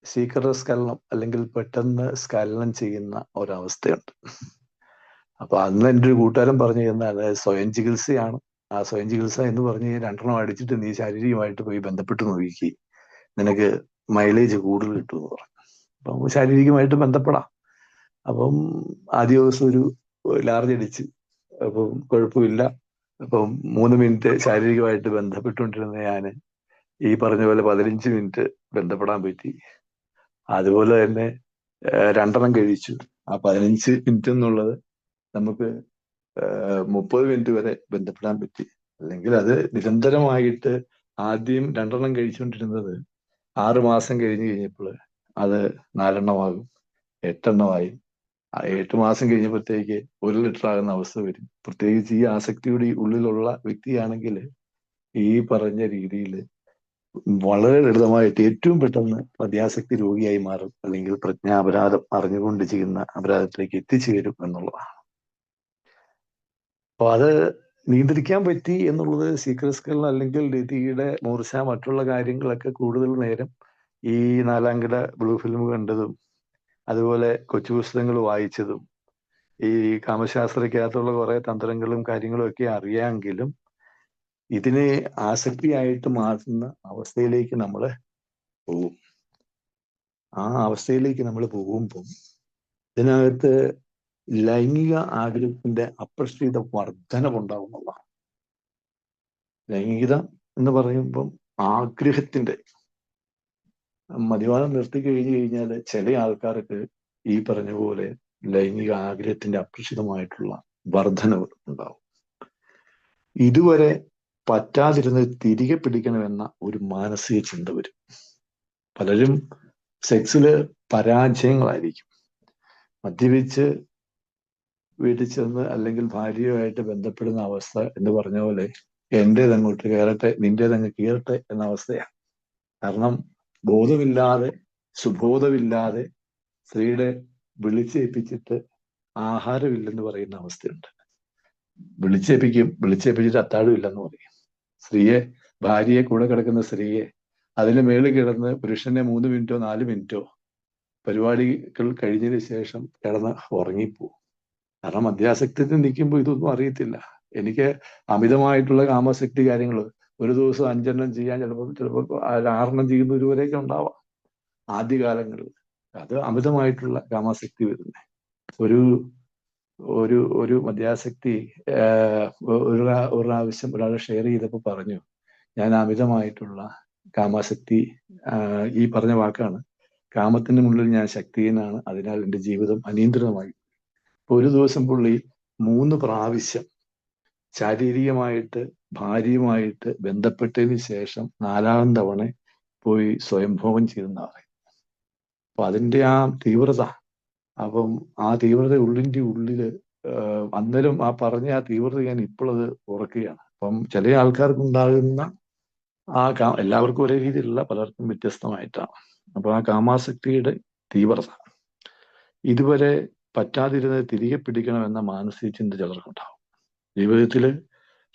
ശീഘ്രസ്ഖലനം അല്ലെങ്കിൽ പെട്ടെന്ന് സ്ഖലനം ചെയ്യുന്ന ഒരവസ്ഥയുണ്ട്. അപ്പൊ അന്ന് എൻ്റെ ഒരു കൂട്ടുകാരൻ പറഞ്ഞു തന്നാൽ സ്വയം ചികിത്സയാണ്. ആ സ്വയം ചികിത്സ എന്ന് പറഞ്ഞ് 2 അടിച്ചിട്ട് നീ ശാരീരികമായിട്ട് പോയി ബന്ധപ്പെട്ട് നോക്കി, നിനക്ക് മൈലേജ് കൂടുതൽ കിട്ടുമെന്ന് പറഞ്ഞു. അപ്പം ശാരീരികമായിട്ട് ബന്ധപ്പെടാം. അപ്പം ആദ്യ ദിവസം ഒരു ലാർജ് അടിച്ച്, അപ്പം കുഴപ്പമില്ല. അപ്പം 3 മിനിറ്റ് ശാരീരികമായിട്ട് ബന്ധപ്പെട്ടുകൊണ്ടിരുന്ന ഞാൻ ഈ പറഞ്ഞ പോലെ 15 മിനിറ്റ് ബന്ധപ്പെടാൻ പറ്റി. അതുപോലെ തന്നെ 2 കഴിച്ചു. ആ 15 മിനിറ്റ് എന്നുള്ളത് നമുക്ക് 30 മിനിറ്റ് വരെ ബന്ധപ്പെടാൻ പറ്റി. അല്ലെങ്കിൽ അത് നിരന്തരമായിട്ട് ആദ്യം 2 കഴിച്ചുകൊണ്ടിരുന്നത് 6 മാസം കഴിഞ്ഞപ്പോൾ അത് 4 ആകും, 8 ആയി. 8 മാസം കഴിഞ്ഞപ്പോഴത്തേക്ക് 1 ലിറ്റർ ആകുന്ന അവസ്ഥ വരും. പ്രത്യേകിച്ച് ഈ ആസക്തിയുടെ ഉള്ളിലുള്ള വ്യക്തിയാണെങ്കിൽ ഈ പറഞ്ഞ രീതിയിൽ വളരെ ലളിതമായിട്ട് ഏറ്റവും പെട്ടെന്ന് മദ്യാസക്തി രോഗിയായി മാറും, അല്ലെങ്കിൽ പ്രജ്ഞാപരാധം അറിഞ്ഞുകൊണ്ട് ചെയ്യുന്ന അപരാധത്തിലേക്ക് എത്തിച്ചേരും എന്നുള്ളതാണ്. അപ്പൊ അത് നിയന്ത്രിക്കാൻ പറ്റി എന്നുള്ളത് സീക്രസ്കൽ അല്ലെങ്കിൽ രതിയുടെ മൂർച്ച, മറ്റുള്ള കാര്യങ്ങളൊക്കെ കൂടുതൽ നേരം ഈ 4 കിട ബ്ലൂ ഫിലിം കണ്ടതും അതുപോലെ കൊച്ചു പുസ്തകങ്ങൾ വായിച്ചതും ഈ കാമശാസ്ത്രയ്ക്കകത്തുള്ള കുറെ തന്ത്രങ്ങളും കാര്യങ്ങളും ഒക്കെ അറിയാമെങ്കിലും ഇതിനെ ആസക്തിയായിട്ട് മാറ്റുന്ന അവസ്ഥയിലേക്ക് നമ്മൾ പോകും. ആ അവസ്ഥയിലേക്ക് നമ്മൾ പോകുമ്പോൾ ഇതിനകത്ത് ലൈംഗിക ആഗ്രഹത്തിന്റെ അപ്രശ്രിത വർധനവുണ്ടാവുന്നതാണ്. ലൈംഗികത എന്ന് പറയുമ്പം ആഗ്രഹത്തിന്റെ, മദ്യപാനം നിർത്തി കഴിഞ്ഞു കഴിഞ്ഞാൽ ചില ആൾക്കാർക്ക് ഈ പറഞ്ഞ പോലെ ലൈംഗിക ആഗ്രഹത്തിന്റെ അപ്രശ്രിതമായിട്ടുള്ള വർധനവ് ഉണ്ടാവും. ഇതുവരെ പറ്റാതിരുന്നത് തിരികെ പിടിക്കണമെന്ന ഒരു മാനസിക ചിന്ത വരും. പലരും സെക്സില് പരാജയങ്ങളായിരിക്കും. മദ്യപിച്ച് വീട്ടിൽ ചെന്ന് അല്ലെങ്കിൽ ഭാര്യയുമായിട്ട് ബന്ധപ്പെടുന്ന അവസ്ഥ എന്ന് പറഞ്ഞ പോലെ എന്റേത് അങ്ങോട്ട് കയറട്ടെ, നിന്റേതങ്ങ് കീറട്ടെ എന്ന അവസ്ഥയാണ്. കാരണം ബോധമില്ലാതെ, സുബോധമില്ലാതെ സ്ത്രീയുടെ വിളിച്ചേൽപ്പിച്ചിട്ട് ആഹാരമില്ലെന്ന് പറയുന്ന അവസ്ഥയുണ്ട്. വിളിച്ചേൽപ്പിച്ചിട്ട് അത്താഴം ഇല്ലെന്ന് പറയും. ഭാര്യയെ കൂടെ കിടക്കുന്ന സ്ത്രീയെ അതിന് മേളിൽ കിടന്ന് പുരുഷനെ 3 മിനിറ്റോ 4 മിനിറ്റോ പരിപാടികൾ കഴിഞ്ഞതിന് ശേഷം കിടന്ന് ഉറങ്ങിപ്പോവും. കാരണം മദ്യാസക്തിയിൽ നിൽക്കുമ്പോൾ ഇതൊന്നും അറിയത്തില്ല. എനിക്ക് അമിതമായിട്ടുള്ള കാമശക്തി കാര്യങ്ങൾ ഒരു ദിവസം 5 ചെയ്യാൻ ചിലപ്പോൾ 6 ചെയ്യുന്നവരുവരെയൊക്കെ ഉണ്ടാവാം ആദ്യകാലങ്ങളിൽ. അത് അമിതമായിട്ടുള്ള കാമാസക്തി വരുന്നത്. ഒരു ഒരു ഒരു മദ്യാസക്തി ഒരു പ്രാവശ്യം ഒരാൾ ഷെയർ ചെയ്തപ്പോൾ പറഞ്ഞു, ഞാൻ അമിതമായിട്ടുള്ള കാമാസക്തി, ഈ പറഞ്ഞ വാക്കാണ്, കാമത്തിന് മുന്നിൽ ഞാൻ ശക്തിഹീനാണ്, അതിനാൽ എൻ്റെ ജീവിതം അനിയന്ത്രിതമായി. ഒരു ദിവസം പുള്ളി 3 പ്രാവശ്യം ശാരീരികമായിട്ട് ഭാര്യയുമായിട്ട് ബന്ധപ്പെട്ടതിന് ശേഷം 4-ാം തവണ പോയി സ്വയംഭോഗം ചെയ്തെന്നാ പറയും. അപ്പൊ അതിന്റെ ആ തീവ്രത, അപ്പം ആ തീവ്രത ഉള്ളിന്റെ ഉള്ളില് അന്നേരം ആ പറഞ്ഞ ആ തീവ്രത ഞാൻ ഇപ്പോഴത് ഓർക്കുകയാണ്. അപ്പം ചില ആൾക്കാർക്ക് ഉണ്ടാകുന്ന എല്ലാവർക്കും ഒരേ രീതിയിലുള്ള, പലർക്കും വ്യത്യസ്തമായിട്ടാണ്. അപ്പൊ ആ കാമാസക്തിയുടെ തീവ്രത ഇതുവരെ പറ്റാതിരുന്നത് തിരികെ പിടിക്കണമെന്ന മാനസിക ചിന്ത ചിലർക്കുണ്ടാവും. ജീവിതത്തിൽ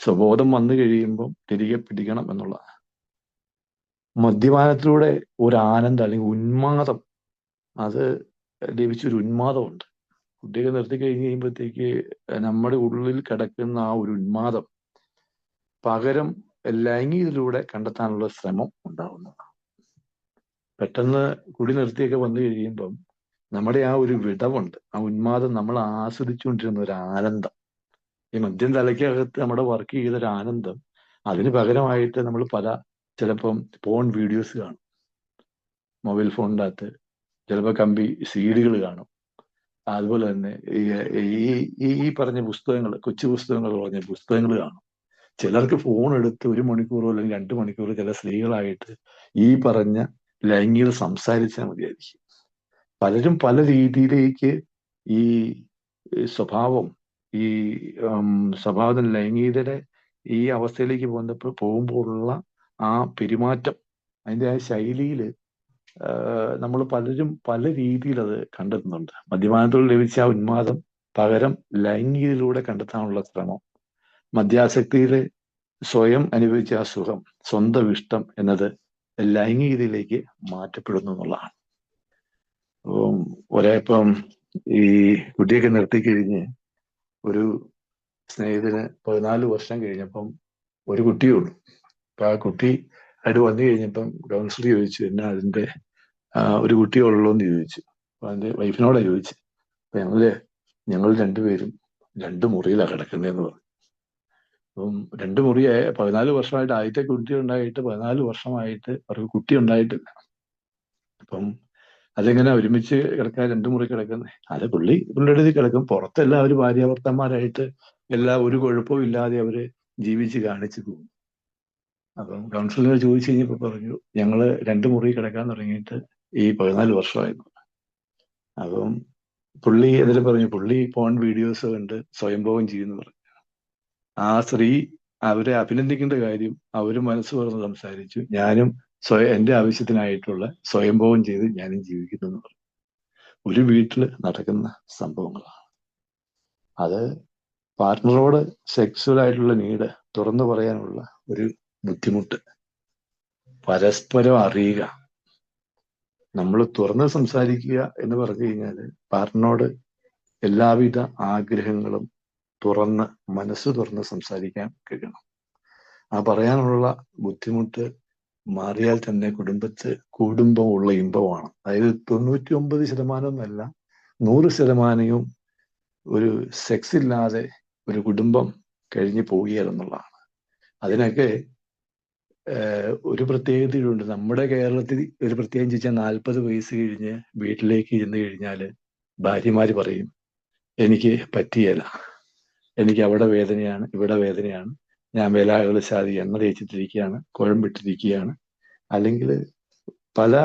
സ്വബോധം വന്നു കഴിയുമ്പം തിരികെ പിടിക്കണം എന്നുള്ള മദ്യപാനത്തിലൂടെ ഒരു ആനന്ദം അല്ലെങ്കിൽ ഉന്മാദം, അത് ലഭിച്ചൊരു ഉന്മാദമുണ്ട്. കുട്ടിയെ നിർത്തി കഴിഞ്ഞ് കഴിയുമ്പോഴത്തേക്ക് നമ്മുടെ ഉള്ളിൽ കിടക്കുന്ന ആ ഒരു ഉന്മാദം പകരം ലൈംഗികതയിലൂടെ കണ്ടെത്താനുള്ള ശ്രമം ഉണ്ടാവുന്നതാണ്. പെട്ടെന്ന് കുടി നിർത്തിയൊക്കെ വന്നു കഴിയുമ്പം നമ്മുടെ ആ ഒരു വിടവുണ്ട്, ആ ഉന്മാദം നമ്മൾ ആസ്വദിച്ചുകൊണ്ടിരുന്ന ഒരു ആനന്ദം, ഈ മദ്യം തലയ്ക്കകത്ത് നമ്മുടെ വർക്ക് ചെയ്തൊരു ആനന്ദം, അതിന് പകരമായിട്ട് നമ്മൾ ചിലപ്പം പോൺ വീഡിയോസ് കാണും, മൊബൈൽ ഫോണിൻ്റെ അകത്ത് ചിലപ്പോൾ കമ്പി സീഡികൾ കാണും. അതുപോലെ തന്നെ ഈ പറഞ്ഞ പുസ്തകങ്ങൾ, കൊച്ചു പുസ്തകങ്ങൾ പറഞ്ഞ പുസ്തകങ്ങൾ കാണും. ചിലർക്ക് ഫോൺ എടുത്ത് 1 മണിക്കൂറോ അല്ലെങ്കിൽ 2 മണിക്കൂറോ ചില സ്ത്രീകളായിട്ട് ഈ പറഞ്ഞ ലൈംഗികത സംസാരിച്ചാൽ മതിയായിരിക്കും. പലരും പല രീതിയിലേക്ക് ഈ സ്വഭാവം, ഈ സ്വഭാവത്തിന് ലൈംഗികതയുടെ ഈ അവസ്ഥയിലേക്ക് പോകുമ്പോഴുള്ള ആ പെരുമാറ്റം, അതിൻ്റെ ആ ശൈലിയിൽ നമ്മൾ പലരും പല രീതിയിൽ അത് കണ്ടെത്തുന്നുണ്ട്. മദ്യപാനത്തോട് ലഭിച്ച ആ ഉന്മാദം പകരം ലൈംഗികതയിലൂടെ കണ്ടെത്താനുള്ള ശ്രമം, മദ്യാസക്തിയിലെ സ്വയം അനുഭവിച്ച ആ സുഖം, സ്വന്തം ഇഷ്ടം എന്നത് ലൈംഗികതയിലേക്ക് മാറ്റപ്പെടുന്നു എന്നുള്ളതാണ്. ഇപ്പം ഈ കുട്ടിയൊക്കെ നിർത്തിക്കഴിഞ്ഞ് ഒരു സ്നേഹിതന് 14 വർഷം കഴിഞ്ഞപ്പം ഒരു കുട്ടിയേ ഉള്ളൂ. അപ്പൊ ആ കുട്ടി ആയിട്ട് വന്നു കഴിഞ്ഞപ്പം കൗൺസിലർ ചോദിച്ചു, എന്നാ അതിന്റെ ഒരു കുട്ടിയേ ഉള്ളൂ എന്ന് ചോദിച്ചു. അപ്പൊ അതിന്റെ വൈഫിനോടാ ചോദിച്ചു. അപ്പൊ ഞങ്ങൾ രണ്ടുപേരും 2 മുറിയിലാണ് കിടക്കുന്നതെന്ന് പറഞ്ഞു. അപ്പം 2 മുറിയായ 14 വർഷമായിട്ട്, ആദ്യത്തെ കുട്ടി ഉണ്ടായിട്ട് 14 വർഷമായിട്ട് അവർക്ക് കുട്ടി ഉണ്ടായിട്ടില്ല. അപ്പം അതെങ്ങനെ ഒരുമിച്ച് കിടക്കാൻ 2 മുറി കിടക്കുന്നത്? അത് പുള്ളിയുടെ അടുത്ത് കിടക്കും, പുറത്തെല്ലാം അവർ ഭാര്യാഭർത്താന്മാരായിട്ട് ഒരു കുഴപ്പവും ഇല്ലാതെ അവര് ജീവിച്ച് കാണിച്ചു പോകും. അപ്പം കൗൺസിലർ ചോദിച്ചു കഴിഞ്ഞപ്പോൾ പറഞ്ഞു, ഞങ്ങള് 2 മുറി കിടക്കാൻ തുടങ്ങിയിട്ട് ഈ 14 വർഷമായിരുന്നു. അപ്പം പുള്ളി അതിൽ പറഞ്ഞു, പുള്ളി പോൺ വീഡിയോസ് കണ്ട് സ്വയംഭോഗം ചെയ്യുന്നു പറഞ്ഞു. ആ സ്ത്രീ അവരെ അഭിനന്ദിക്കേണ്ട കാര്യം, അവര് മനസ്സ് തുറന്ന് സംസാരിച്ചു, ഞാനും എൻ്റെ ആവശ്യത്തിനായിട്ടുള്ള സ്വയംഭോഗം ചെയ്ത് ഞാനും ജീവിക്കുന്നു എന്ന് പറഞ്ഞു. ഒരു വീട്ടിൽ നടക്കുന്ന സംഭവങ്ങളാണ് അത്. പാർട്ട്ണറോട് സെക്സ്വൽ ആയിട്ടുള്ള നീഡ് തുറന്നു പറയാനുള്ള ഒരു ബുദ്ധിമുട്ട്, പരസ്പരം അറിയുക, നമ്മൾ തുറന്ന് സംസാരിക്കുക എന്ന് പറഞ്ഞു കഴിഞ്ഞാൽ പാർട്ട്ണറോട് എല്ലാവിധ ആഗ്രഹങ്ങളും മനസ്സ് തുറന്ന് സംസാരിക്കാൻ കഴിയണം. ആ പറയാനുള്ള ബുദ്ധിമുട്ട് മാറിയാൽ തന്നെ കുടുംബമുള്ള ഇമ്പമാണ്. അതായത് 99% എന്നല്ല, 100% ഒരു സെക്സ് ഇല്ലാതെ ഒരു കുടുംബം കഴിഞ്ഞു പോവുകയെന്നുള്ളതാണ്. അതിനൊക്കെ ഒരു പ്രത്യേകതയുണ്ട്. നമ്മുടെ കേരളത്തിൽ ഒരു പ്രത്യേകം ചോദിച്ചാൽ 40 വയസ്സ് കഴിഞ്ഞ് വീട്ടിലേക്ക് ചെന്ന് കഴിഞ്ഞാൽ ഭാര്യമാര് പറയും, എനിക്ക് പറ്റിയല്ല, എനിക്ക് അവിടെ വേദനയാണ്, ഇവിടെ വേദനയാണ്, ഞാൻ വേലാകുലശാതി എണ്ണ തേച്ചിട്ടിരിക്കുകയാണ്, കുഴമ്പിട്ടിരിക്കുകയാണ്, അല്ലെങ്കിൽ പല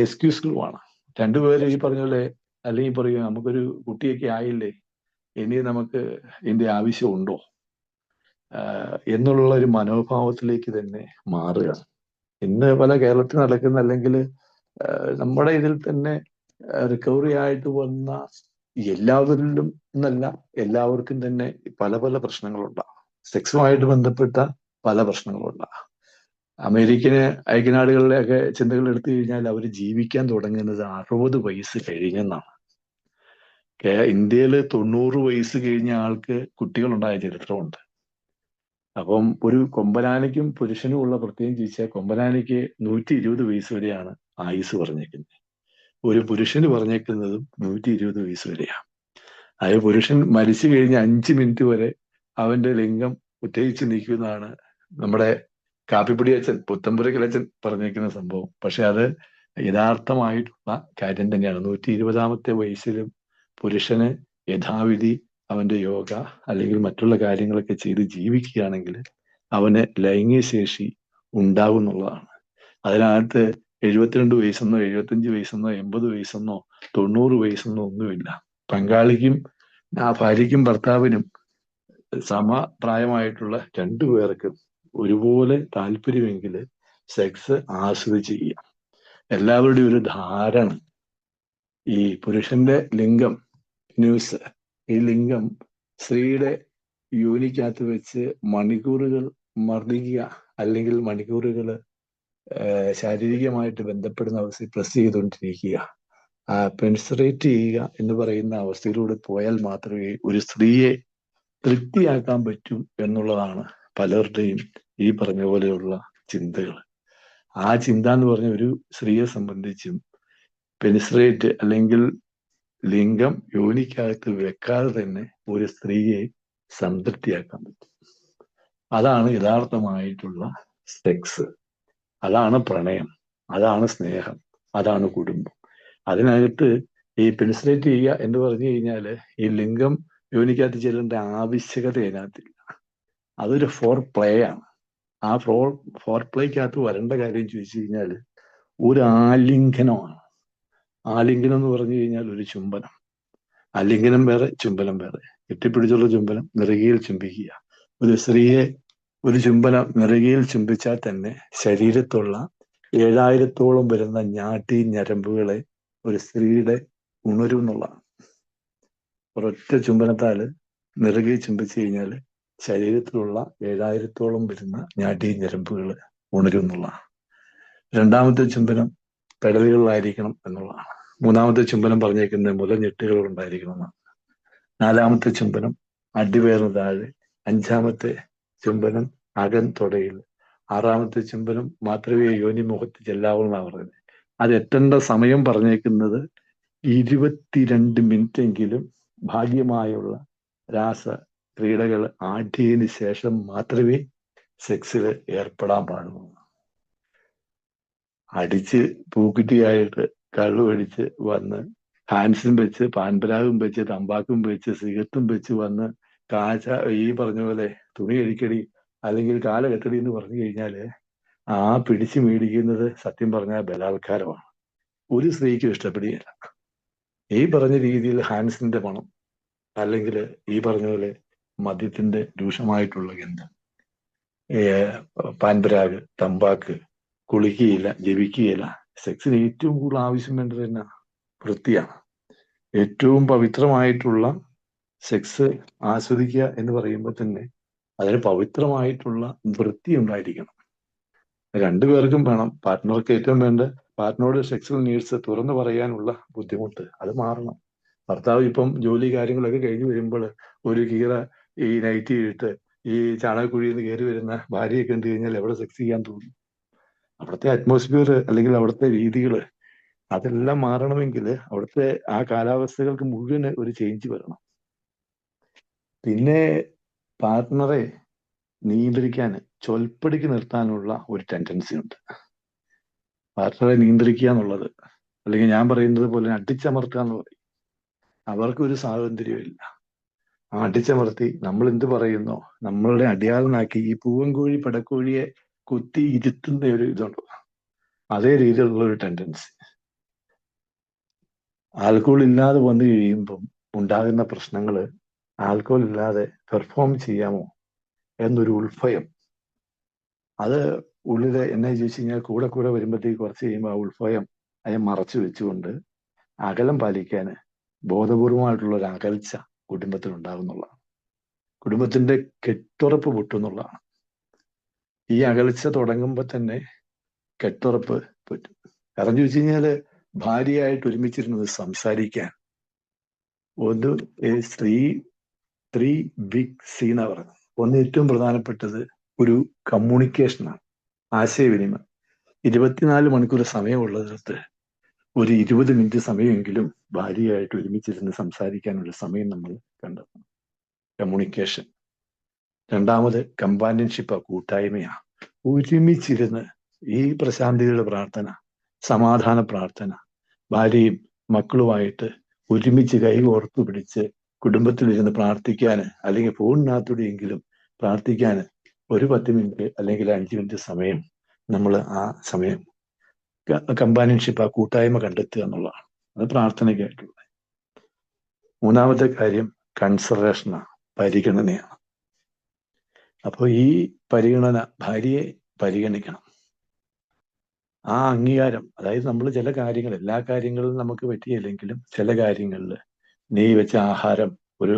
എക്സ്ക്യൂസുകളുമാണ്. രണ്ടുപേരും ഈ പറഞ്ഞ പോലെ, അല്ലെങ്കിൽ പറയും നമുക്കൊരു കുട്ടിയൊക്കെ ആയില്ലേ, ഇനി നമുക്ക് ഇതിന്റെ ആവശ്യമുണ്ടോ എന്നുള്ള ഒരു മനോഭാവത്തിലേക്ക് തന്നെ മാറുകയാണ് ഇന്ന് പല കേരളത്തിൽ നടക്കുന്ന. അല്ലെങ്കിൽ നമ്മുടെ ഇതിൽ തന്നെ റിക്കവറി ആയിട്ട് വന്ന എല്ലാവരിലും എന്നല്ല, എല്ലാവർക്കും തന്നെ പല പല പ്രശ്നങ്ങളുണ്ടാകും. സെക്സുമായിട്ട് ബന്ധപ്പെട്ട പല പ്രശ്നങ്ങളുണ്ടാകും. ഐക്യനാടുകളിലെയൊക്കെ ചിന്തകൾ എടുത്തു കഴിഞ്ഞാൽ അവർ ജീവിക്കാൻ തുടങ്ങുന്നത് 60 വയസ്സ് കഴിഞ്ഞെന്നാണ്. ഇന്ത്യയിൽ 90 വയസ്സ് കഴിഞ്ഞ ആൾക്ക് കുട്ടികളുണ്ടായ ചരിത്രമുണ്ട്. അപ്പം ഒരു കൊമ്പനാനയ്ക്കും പുരുഷനും ഉള്ള പ്രത്യേകം ചോദിച്ചാൽ, കൊമ്പനാനയ്ക്ക് 120 വയസ്സ് വരെയാണ് ആയുസ് പറഞ്ഞേക്കുന്നത്. ഒരു പുരുഷന് പറഞ്ഞേക്കുന്നതും 120 വയസ്സ് വരെയാണ്. അതായത് പുരുഷൻ മരിച്ചു കഴിഞ്ഞ് 5 മിനിറ്റ് വരെ അവന്റെ ലിംഗം ഉത്തേജിച്ച് നിൽക്കുന്നതാണ് നമ്മുടെ കാപ്പിപ്പൊടി അച്ഛൻ, പുത്തമ്പുരക്കൽ അച്ഛൻ പറഞ്ഞേക്കുന്ന സംഭവം. പക്ഷെ അത് യഥാർത്ഥമായിട്ടുള്ള കാര്യം തന്നെയാണ്. 120-ാമത്തെ വയസ്സിലും പുരുഷന് യഥാവിധി അവന്റെ യോഗ അല്ലെങ്കിൽ മറ്റുള്ള കാര്യങ്ങളൊക്കെ ചെയ്ത് ജീവിക്കുകയാണെങ്കിൽ അവന് ലൈംഗിക ശേഷി ഉണ്ടാകും എന്നുള്ളതാണ്. അതിനകത്ത് 72 വയസ്സെന്നോ 75 വയസ്സെന്നോ 80 വയസ്സെന്നോ 90 വയസ്സെന്നോ ഒന്നുമില്ല. പങ്കാളിക്കും ആ ഭാര്യയ്ക്കും ഭർത്താവിനും സമപ്രായമായിട്ടുള്ള രണ്ടു പേർക്കും ഒരുപോലെ താല്പര്യമെങ്കിൽ സെക്സ് ആസ്വദിച്ച് ചെയ്യാം. എല്ലാവരുടെയും ഒരു ധാരണ ഈ പുരുഷന്റെ ലിംഗം ന്യൂസ്, ഈ ലിംഗം സ്ത്രീയുടെ യോനിക്കകത്ത് വെച്ച് മണിക്കൂറുകൾ മർദ്ദിക്കുക അല്ലെങ്കിൽ മണിക്കൂറുകൾ ശാരീരികമായിട്ട് ബന്ധപ്പെടുന്ന അവസ്ഥയിൽ പ്രസ് ചെയ്തുകൊണ്ടിരിക്കുക, പെൻസ്ട്രേറ്റ് ചെയ്യുക എന്ന് പറയുന്ന അവസ്ഥയിലൂടെ പോയാൽ മാത്രമേ ഒരു സ്ത്രീയെ തൃപ്തിയാക്കാൻ പറ്റൂ എന്നുള്ളതാണ് പലരുടെയും ഈ പറഞ്ഞ പോലെയുള്ള ചിന്തകൾ. ആ ചിന്ത എന്ന് പറഞ്ഞ ഒരു സ്ത്രീയെ സംബന്ധിച്ചും പെനിസ്ട്രേറ്റ് അല്ലെങ്കിൽ ലിംഗം യോനിക്കകത്ത് വെക്കാതെ തന്നെ ഒരു സ്ത്രീയെ സംതൃപ്തിയാക്കാൻ പറ്റും. അതാണ് യഥാർത്ഥമായിട്ടുള്ള സെക്സ്, അതാണ് പ്രണയം, അതാണ് സ്നേഹം, അതാണ് കുടുംബം. അതിനകത്ത് ഈ പെനിസ്ട്രേറ്റ് ചെയ്യുക എന്ന് പറഞ്ഞു കഴിഞ്ഞാൽ ഈ ലിംഗം യോനിക്കകത്ത് ചെല്ലേണ്ട ആവശ്യകത അതിനകത്തില്ല. അതൊരു ഫോർ പ്ലേ ആണ്. ആ ഫോർ പ്ലേക്കകത്ത് വരേണ്ട കാര്യം ചോദിച്ചു കഴിഞ്ഞാൽ ഒരു ആലിംഗനമാണ്. ആലിംഗനം എന്ന് പറഞ്ഞു കഴിഞ്ഞാൽ ഒരു ചുംബനം. ആലിംഗനം വേറെ, ചുംബനം വേറെ. കെട്ടിപ്പിടിച്ചുള്ള ചുംബനം, നെറുകയിൽ ചുംബിക്കുക. ഒരു സ്ത്രീയെ ഒരു ചുംബനം നെറുകയിൽ ചുംബിച്ചാൽ തന്നെ ശരീരത്തുള്ള 7000-ഓളം വരുന്ന ഞാട്ടി ഞരമ്പുകളെ ഒരു സ്ത്രീയുടെ ഉണരും എന്നുള്ളതാണ്. ഒരൊറ്റ ചുംബനത്താൽ നെറുകയിൽ ചുംബിച്ചു കഴിഞ്ഞാൽ ശരീരത്തിലുള്ള 7000-ഓളം വരുന്ന ഞാട്ടി ഞരമ്പുകൾ ഉണരും എന്നുള്ളതാണ്. രണ്ടാമത്തെ ചുംബനം പെടലുകളിലായിരിക്കണം എന്നുള്ളതാണ്. മൂന്നാമത്തെ ചുംബനം പറഞ്ഞേക്കുന്നത് മുലഞ്ഞെട്ടുകൾ ഉണ്ടായിരിക്കണം എന്നാണ്. നാലാമത്തെ ചുംബനം അടിവയറിന് താഴെ. അഞ്ചാമത്തെ ചുംബനം അകം തൊടയിൽ. ആറാമത്തെ ചുംബനം മാത്രമേ യോനി മുഖത്ത് ചെല്ലാവൂ എന്നാണ് പറയുന്നത്. അത് എത്തേണ്ട സമയം പറഞ്ഞേക്കുന്നത് 22 മിനിറ്റെങ്കിലും ഭാഗ്യമായുള്ള രാസ ക്രീഡകൾ ആടിയതിന് ശേഷം മാത്രമേ സെക്സിൽ ഏർപ്പെടാൻ പാടുള്ളൂ. അടിച്ച് പൂക്കുറ്റിയായിട്ട് കള്ളു അടിച്ച് വന്ന് ഹാൻസും വെച്ച് പാൻപരാഗും വെച്ച് തമ്പാക്കും വെച്ച് സിഗരറ്റും വെച്ച് വന്ന് കാച്ച ഈ പറഞ്ഞ പോലെ തുണി അടിക്കടി അല്ലെങ്കിൽ കാല കെട്ടടി എന്ന് പറഞ്ഞു കഴിഞ്ഞാല് ആ പിടിച്ചു മേടിക്കുന്നത് സത്യം പറഞ്ഞാൽ ബലാത്കാരമാണ്. ഒരു സ്ത്രീക്കും ഇഷ്ടപ്പെടുകയില്ല. ഈ പറഞ്ഞ രീതിയിൽ ഹാൻസിന്റെ മണം അല്ലെങ്കിൽ ഈ പറഞ്ഞ പോലെ മദ്യത്തിന്റെ രൂക്ഷമായിട്ടുള്ള ഗന്ധം, പാൻപരാഗ്, തമ്പാക്ക്, കുളിക്കുകയില്ല, ജപിക്കുകയില്ല. സെക്സിന് ഏറ്റവും കൂടുതൽ ആവശ്യം വേണ്ടത് തന്നെ വൃത്തിയാണ്. ഏറ്റവും പവിത്രമായിട്ടുള്ള സെക്സ് ആസ്വദിക്കുക എന്ന് പറയുമ്പോൾ തന്നെ അതിന് പവിത്രമായിട്ടുള്ള വൃത്തി ഉണ്ടായിരിക്കണം. രണ്ടുപേർക്കും വേണം. പാർട്ട്ണർക്ക് ഏറ്റവും വേണ്ട പാർട്ട്ണറോട് സെക്സുവൽ നീഡ്സ് തുറന്നു പറയാനുള്ള ബുദ്ധിമുട്ട് അത് മാറണം. ഭർത്താവ് ഇപ്പം ജോലി കാര്യങ്ങളൊക്കെ കഴിഞ്ഞ് വരുമ്പോൾ ഒരു കീറ ഈ നൈറ്റി ഇട്ട് ഈ ചാണകക്കുഴിയിൽ നിന്ന് കയറി വരുന്ന ഭാര്യയെ കണ്ടു കഴിഞ്ഞാൽ എവിടെ സെക്സ് ചെയ്യാൻ തോന്നും? അവിടുത്തെ അറ്റ്മോസ്ഫിയർ അല്ലെങ്കിൽ അവിടുത്തെ രീതികൾ അതെല്ലാം മാറണമെങ്കിൽ അവിടുത്തെ ആ കാലാവസ്ഥകൾക്ക് മുഴുവൻ ഒരു ചേഞ്ച് വരണം. പിന്നെ പാർട്ട്ണറെ നിയന്ത്രിക്കാൻ ചൊൽപ്പടിക്ക് നിർത്താനുള്ള ഒരു ടെൻഡൻസി ഉണ്ട്. പാർട്ട്ണറെ നിയന്ത്രിക്കുക എന്നുള്ളത്, അല്ലെങ്കിൽ ഞാൻ പറയുന്നത് പോലെ അടിച്ചമർത്തുക എന്ന് പറയും. അവർക്കൊരു സ്വാതന്ത്ര്യമില്ല. അടിച്ചമർത്തി നമ്മൾ എന്ത് പറയുന്നോ നമ്മളുടെ അടിയാളനാക്കി ഈ പൂവൻകോഴി പടക്കോഴിയെ കുത്തി ഇരുത്തുന്ന ഒരു ഇതുണ്ടോ, അതേ രീതിയിലുള്ള ഒരു ടെൻഡൻസി. ആൽക്കോൾ ഇല്ലാതെ വന്നു കഴിയുമ്പം ഉണ്ടാകുന്ന പ്രശ്നങ്ങള് ആൽക്കോൾ ഇല്ലാതെ പെർഫോം ചെയ്യാമോ എന്നൊരു ഉൾഭയം. അത് ഉള്ളില് എന്നെ ചോദിച്ചു കഴിഞ്ഞാൽ കൂടെ കൂടെ വരുമ്പോഴത്തേക്ക് കുറച്ച് കഴിയുമ്പോൾ ആ ഉൾഭയം അതിനെ മറച്ചു വെച്ചുകൊണ്ട് അകലം പാലിക്കാൻ ബോധപൂർവമായിട്ടുള്ള ഒരു അകൽച്ച കുടുംബത്തിൽ ഉണ്ടാകുന്നുള്ളതാണ്. കുടുംബത്തിന്റെ കെട്ടുറപ്പ് പൊട്ടുന്നുള്ളതാണ്. ഈ അകൽച്ച തുടങ്ങുമ്പോൾ തന്നെ കെട്ടുറപ്പ് പറ്റും. കാരണം ചോദിച്ചു കഴിഞ്ഞാല് ഭാര്യയായിട്ട് ഒരുമിച്ചിരുന്നത് സംസാരിക്കാൻ ഒരു ത്രീ ബിഗ് സി എന്നാ പറഞ്ഞത്. ഒന്ന് ഏറ്റവും പ്രധാനപ്പെട്ടത് ഒരു കമ്മ്യൂണിക്കേഷനാണ്, ആശയവിനിമയം. 24 മണിക്കൂർ സമയമുള്ളിടത്ത് ഒരു 20 മിനിറ്റ് സമയമെങ്കിലും ഭാര്യയായിട്ട് ഒരുമിച്ചിരുന്ന് സംസാരിക്കാനുള്ള സമയം നമ്മൾ കണ്ടെത്തണം. കമ്മ്യൂണിക്കേഷൻ. രണ്ടാമത് കമ്പാനിയൻഷിപ്പാ, കൂട്ടായ്മയാ. ഒരുമിച്ചിരുന്ന് ഈ പ്രശാന്തിയുടെ പ്രാർത്ഥന, സമാധാന പ്രാർത്ഥന, ഭാര്യയും മക്കളുമായിട്ട് ഒരുമിച്ച് കൈ ഓർത്തു പിടിച്ച് കുടുംബത്തിലിരുന്ന് പ്രാർത്ഥിക്കാൻ, അല്ലെങ്കിൽ ഫോണിനകത്തൂടെയെങ്കിലും പ്രാർത്ഥിക്കാൻ ഒരു 10 മിനിറ്റ് അല്ലെങ്കിൽ 5 മിനിറ്റ് സമയം നമ്മൾ ആ സമയം കമ്പാനിയൻഷിപ്പ്, ആ കൂട്ടായ്മ കണ്ടെത്തുക എന്നുള്ളതാണ്. അത് പ്രാർത്ഥനയ്ക്കായിട്ടുള്ളത്. മൂന്നാമത്തെ കാര്യം കൺസിഡറേഷനാണ്, പരിഗണനയാണ്. അപ്പോൾ ഈ പരിഗണന, ഭാര്യയെ പരിഗണിക്കണം. ആ അംഗീകാരം, അതായത് നമ്മൾ ചില കാര്യങ്ങൾ, എല്ലാ കാര്യങ്ങളും നമുക്ക് പറ്റിയില്ലെങ്കിലും ചില കാര്യങ്ങളിൽ നീ വെച്ച ആഹാരം, ഒരു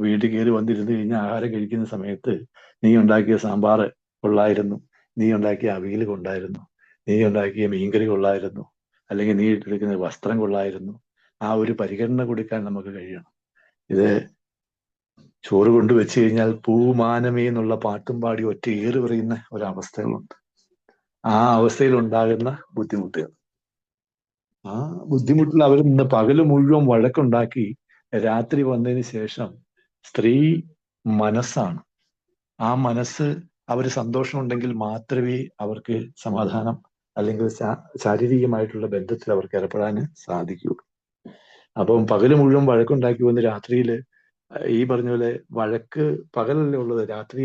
വീട്ടിൽ കയറി വന്നിരുന്ന് കഴിഞ്ഞാൽ ആഹാരം കഴിക്കുന്ന സമയത്ത് നീ ഉണ്ടാക്കിയ സാമ്പാർ കൊള്ളായിരുന്നു, നീ ഉണ്ടാക്കിയ അവിയൽ കൊണ്ടായിരുന്നു, നീ ഉണ്ടാക്കിയ മീൻകറി കൊള്ളായിരുന്നു, അല്ലെങ്കിൽ നീ ഇട്ടെടുക്കുന്ന വസ്ത്രം കൊള്ളായിരുന്നു. ആ ഒരു പരിഗണന കൊടുക്കാൻ നമുക്ക് കഴിയണം. ഇത് ചോറ് കൊണ്ട് വെച്ച് കഴിഞ്ഞാൽ പൂമാനമേ എന്നുള്ള പാട്ടും പാടി ഒറ്റ ഏറ് പറയുന്ന ഒരവസ്ഥകളുണ്ട്. ആ അവസ്ഥയിൽ ഉണ്ടാകുന്ന ബുദ്ധിമുട്ടുകൾ, ആ ബുദ്ധിമുട്ടിൽ അവർ ഇന്ന് പകല് മുഴുവൻ വഴക്കുണ്ടാക്കി രാത്രി വന്നതിന് ശേഷം സ്ത്രീ മനസ്സാണ്. ആ മനസ്സ് അവർ സന്തോഷമുണ്ടെങ്കിൽ മാത്രമേ അവർക്ക് സമാധാനം അല്ലെങ്കിൽ ശാരീരികമായിട്ടുള്ള ബന്ധത്തിൽ അവർക്ക് ഏർപ്പെടാൻ സാധിക്കുകയുള്ളൂ. അപ്പം പകല് മുഴുവൻ വഴക്കുണ്ടാക്കി വന്ന് രാത്രിയിൽ ഈ പറഞ്ഞ പോലെ വഴക്ക് പകലല്ലേ ഉള്ളത്, രാത്രി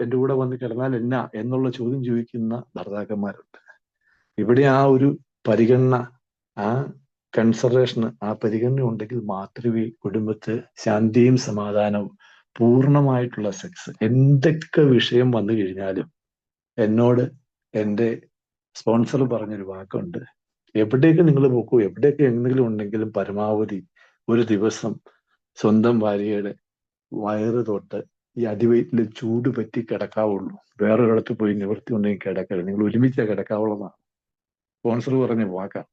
എൻ്റെ കൂടെ വന്ന് കിടന്നാൽ എന്നാ എന്നുള്ള ചോദ്യം ചോദിക്കുന്ന ഭർത്താക്കന്മാരുണ്ട്. ഇവിടെ ആ ഒരു പരിഗണന, ആ കൺസിഡറേഷൻ, ആ പരിഗണന ഉണ്ടെങ്കിൽ മാത്രമേ കുടുംബത്ത് ശാന്തിയും സമാധാനവും, പൂർണ്ണമായിട്ടുള്ള സെക്സ്, എന്തൊക്കെ വിഷയം വന്നു കഴിഞ്ഞാലും എന്നോട് എൻ്റെ സ്പോൺസർ പറഞ്ഞൊരു വാക്കുണ്ട്, എവിടേക്ക് നിങ്ങൾ പോക്കൂ, എവിടേക്ക് എന്തെങ്കിലും ഉണ്ടെങ്കിലും പരമാവധി ഒരു ദിവസം സ്വന്തം ഭാര്യയുടെ വയറ് തൊട്ട് ഈ അടിവയറ്റിൽ ചൂട് പറ്റി കിടക്കാവുള്ളൂ, വേറൊരിടത്ത് പോയി നിവൃത്തി ഉണ്ടെങ്കിൽ കിടക്കരുത്, നിങ്ങൾ ഒരുമിച്ച് കിടക്കാവുള്ളതാണ് സ്പോൺസർ പറഞ്ഞ വാക്കാണ്.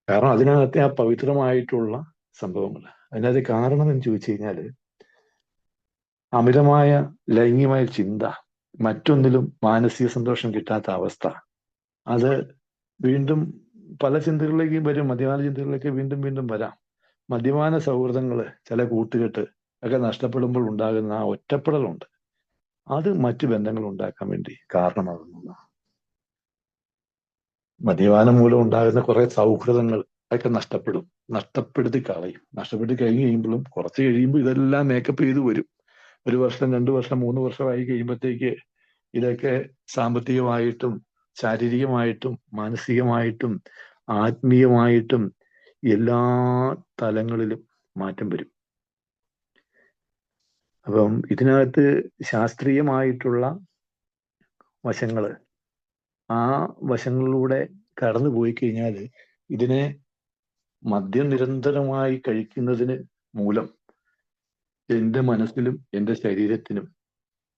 കാരണം അതിനകത്തെ ആ പവിത്രമായിട്ടുള്ള സംഭവങ്ങൾ. അതിനകത്ത് കാരണം എന്ന് ചോദിച്ചു കഴിഞ്ഞാല് അമിതമായ ലൈംഗികമായ ചിന്ത, മറ്റൊന്നിലും മാനസിക സന്തോഷം കിട്ടാത്ത അവസ്ഥ, അത് വീണ്ടും പല ചിന്തകളിലേക്കും വരും, മദ്യപാന ചിന്തകളിലേക്ക് വീണ്ടും വീണ്ടും വരാം. മദ്യപാന സൗഹൃദങ്ങള്, ചില കൂട്ടുകെട്ട് ഒക്കെ നഷ്ടപ്പെടുമ്പോൾ ഉണ്ടാകുന്ന ആ ഒറ്റപ്പെടലുണ്ട്, അത് മറ്റു ബന്ധങ്ങൾ ഉണ്ടാക്കാൻ വേണ്ടി കാരണമാകുന്നതാണ്. മദ്യപാനം മൂലം ഉണ്ടാകുന്ന കുറെ സൗഹൃദങ്ങൾ ഒക്കെ നഷ്ടപ്പെടുത്തി കളയും. നഷ്ടപ്പെടുത്തി കഴിഞ്ഞ് കഴിയുമ്പോഴും കുറച്ച് കഴിയുമ്പോൾ ഇതെല്ലാം മേക്കപ്പ് ചെയ്ത് വരും. 1 വർഷം 2 വർഷം 3 വർഷമായി കഴിയുമ്പോഴത്തേക്ക് ഇതൊക്കെ സാമ്പത്തികമായിട്ടും ശാരീരികമായിട്ടും മാനസികമായിട്ടും ആത്മീയമായിട്ടും എല്ലാ തലങ്ങളിലും മാറ്റം വരും. അപ്പം ഇതിനകത്ത് ശാസ്ത്രീയമായിട്ടുള്ള വശങ്ങള്, ആ വശങ്ങളിലൂടെ കടന്നു പോയി കഴിഞ്ഞാൽ ഇതിനെ മദ്യം നിരന്തരമായി കഴിക്കുന്നതിന് മൂലം എൻ്റെ മനസ്സിലും എൻ്റെ ശരീരത്തിനും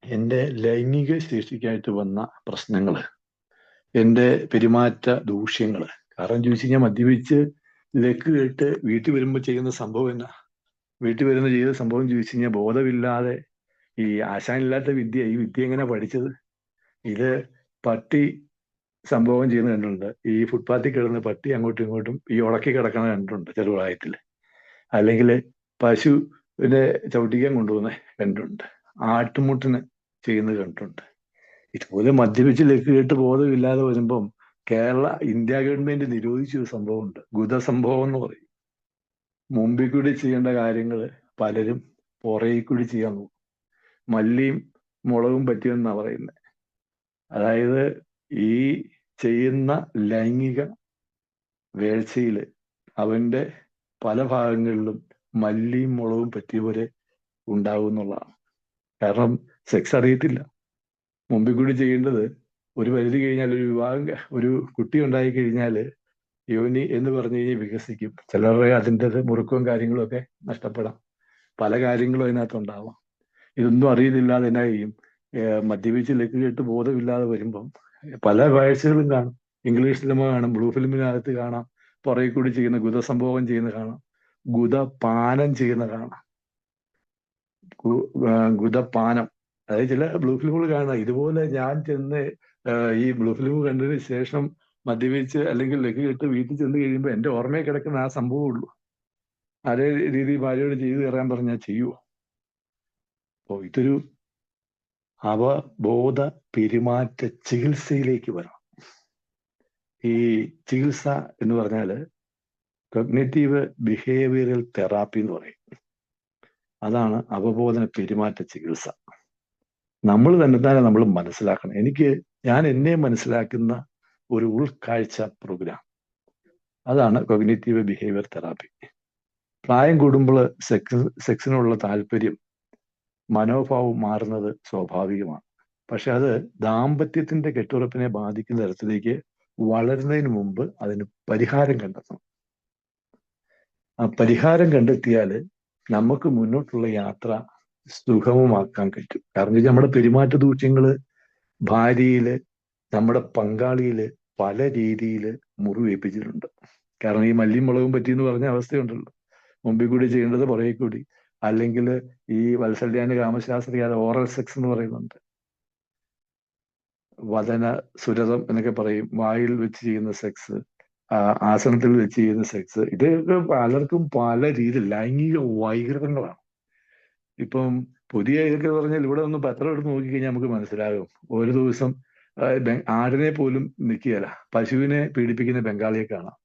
എൻ്റെ ലൈംഗിക ശേഷിക്കായിട്ട് വന്ന പ്രശ്നങ്ങൾ, എൻ്റെ പെരുമാറ്റ ദൂഷ്യങ്ങൾ. കാരണം ചോദിച്ചു കഴിഞ്ഞാൽ മദ്യപിച്ച് ലക്ക് കേട്ട് വീട്ടിൽ വരുമ്പോൾ ചെയ്യുന്ന സംഭവം എന്നാ, വീട്ടിൽ വരുന്ന ചെയ്ത സംഭവം ചോദിച്ചു കഴിഞ്ഞാൽ ബോധമില്ലാതെ ഈ ആശാനില്ലാത്ത വിദ്യ, ഈ വിദ്യ എങ്ങനെ പഠിച്ചത്? ഇത് പട്ടി സംഭവം ചെയ്യുന്ന കണ്ടിട്ടുണ്ട്. ഈ ഫുട്പാത്തിൽ കിടന്ന് പട്ടി അങ്ങോട്ടും ഇങ്ങോട്ടും ഈ ഉടക്കി കിടക്കണ കണ്ടിട്ടുണ്ട് ചെറുപ്രായത്തിൽ. അല്ലെങ്കിൽ പശുവിനെ ചവിട്ടിക്കാൻ കൊണ്ടുപോകുന്ന കണ്ടിട്ടുണ്ട്. ആട്ടുമുട്ടിന് ചെയ്യുന്നത് കണ്ടിട്ടുണ്ട്. ഇതുപോലെ മദ്യപിച്ച് ലക്ക് കേട്ട് ബോധമില്ലാതെ വരുമ്പം ഇന്ത്യ ഗവൺമെന്റ് നിരോധിച്ച ഒരു സംഭവമുണ്ട്, ഗുദസംഭവം എന്ന് പറയും. മുമ്പിൽ കൂടി ചെയ്യേണ്ട കാര്യങ്ങൾ പലരും പുറകിൽ കൂടി ചെയ്യാൻ നോക്കും. മല്ലിയും മുളകും പറ്റിയെന്നാണ് പറയുന്നത്. അതായത് ഈ ചെയ്യുന്ന ലൈംഗിക വേഴ്ചയിൽ അവന്റെ പല ഭാഗങ്ങളിലും മല്ലിയും മുളകും പറ്റിയവരെ ഉണ്ടാവും എന്നുള്ളതാണ്. കാരണം സെക്സ് അറിയത്തില്ല. മുമ്പിൽ കൂടി ചെയ്യേണ്ടത് ഒരു പരിധി കഴിഞ്ഞാൽ, ഒരു കുട്ടി ഉണ്ടായി കഴിഞ്ഞാൽ യോനി എന്ന് പറഞ്ഞു കഴിഞ്ഞാൽ വികസിക്കും. ചിലരുടെ അതിൻ്റെ മുറുക്കവും കാര്യങ്ങളും ഒക്കെ നഷ്ടപ്പെടാം, പല കാര്യങ്ങളും അതിനകത്തുണ്ടാവാം. ഇതൊന്നും അറിയുന്നില്ലാതെ എന്നാ ചെയ്യും, മദ്യപിച്ച് ലക്ക് കേട്ട് ബോധമില്ലാതെ വരുമ്പം പല കാഴ്ചകളും കാണും. ഇംഗ്ലീഷ് സിനിമ കാണും, ബ്ലൂ ഫിലിമിനകത്ത് കാണാം, പുറകെ കൂടി ചെയ്യുന്ന ഗുദസംഭവം ചെയ്യുന്ന കാണാം, ഗുദപാനം ചെയ്യുന്ന കാണാം. ഗുദപാനം, അതായത് ചില ബ്ലൂ ഫിലിമുകൾ കാണാം. ഇതുപോലെ ഞാൻ ചെന്ന് ഈ ബ്ലൂ ഫിലിം കണ്ടതിന് ശേഷം മദ്യപിച്ച് അല്ലെങ്കിൽ ലക്ക് കേട്ട് വീട്ടിൽ ചെന്ന് കഴിയുമ്പോൾ എൻ്റെ ഓർമ്മയിൽ കിടക്കുന്ന ആ സംഭവം ഉള്ളൂ. അതേ രീതി ഭാര്യയോട് ചെയ്തു തരാൻ പറഞ്ഞാൽ ചെയ്യുമോ? അപ്പോൾ ഇതൊരു അവബോധ പെരുമാറ്റ ചികിത്സയിലേക്ക് വരണം. ഈ ചികിത്സ എന്ന് പറഞ്ഞാല് കോഗ്നിറ്റീവ് ബിഹേവിയറൽ തെറാപ്പി എന്ന് പറയും. അതാണ് അവബോധന പെരുമാറ്റ ചികിത്സ. നമ്മൾ തന്നെ നമ്മൾ മനസ്സിലാക്കണം. ഞാൻ എന്നെ മനസ്സിലാക്കുന്ന ഒരു ഉൾക്കാഴ്ച പ്രോഗ്രാം, അതാണ് കോഗ്നിറ്റീവ് ബിഹേവിയർ തെറാപ്പി. പ്രായം കൂടുമ്പോൾ സെക്സിനുള്ള താല്പര്യം, മനോഭാവം മാറുന്നത് സ്വാഭാവികമാണ്. പക്ഷെ അത് ദാമ്പത്യത്തിന്റെ കെട്ടുറപ്പിനെ ബാധിക്കുന്ന തരത്തിലേക്ക് വളരുന്നതിന് മുമ്പ് അതിന് പരിഹാരം കണ്ടെത്തണം. ആ പരിഹാരം കണ്ടെത്തിയാൽ നമുക്ക് മുന്നോട്ടുള്ള യാത്ര സുഗമമാക്കാൻ പറ്റും. കാരണം നമ്മുടെ പെരുമാറ്റ ദൂഷ്യങ്ങള് ഭാര്യയില്, നമ്മുടെ പങ്കാളിയില് പല രീതിയിൽ മുറിവേൽപ്പിച്ചിട്ടുണ്ട്. കാരണം ഈ മല്ലിയും മുളകും പറ്റിയെന്ന് പറഞ്ഞ അവസ്ഥയുണ്ടല്ലോ. മുമ്പിൽ കൂടി ചെയ്യേണ്ടത് പുറകെ കൂടി, അല്ലെങ്കിൽ ഈ വത്സല്യാന കാമശാസ്ത്രീയ ഓറൽ സെക്സ് എന്ന് പറയുന്നുണ്ട്. വദന സുരതം എന്നൊക്കെ പറയും. വായിൽ വെച്ച് ചെയ്യുന്ന സെക്സ്, ആസനത്തിൽ വെച്ച് ചെയ്യുന്ന സെക്സ്, ഇതൊക്കെ പലർക്കും പല രീതിയിൽ ലൈംഗിക വൈകൃതങ്ങളാണ്. ഇപ്പം പുതിയ ഇതൊക്കെ പറഞ്ഞാൽ ഇവിടെ ഒന്ന് പത്രം എടുത്ത് നോക്കിക്കഴിഞ്ഞാൽ നമുക്ക് മനസ്സിലാകും. ഒരു ദിവസം ആടിനെ പോലും നിൽക്കുകയല്ല, പശുവിനെ പീഡിപ്പിക്കുന്ന ബംഗാളിയെ കാണാം.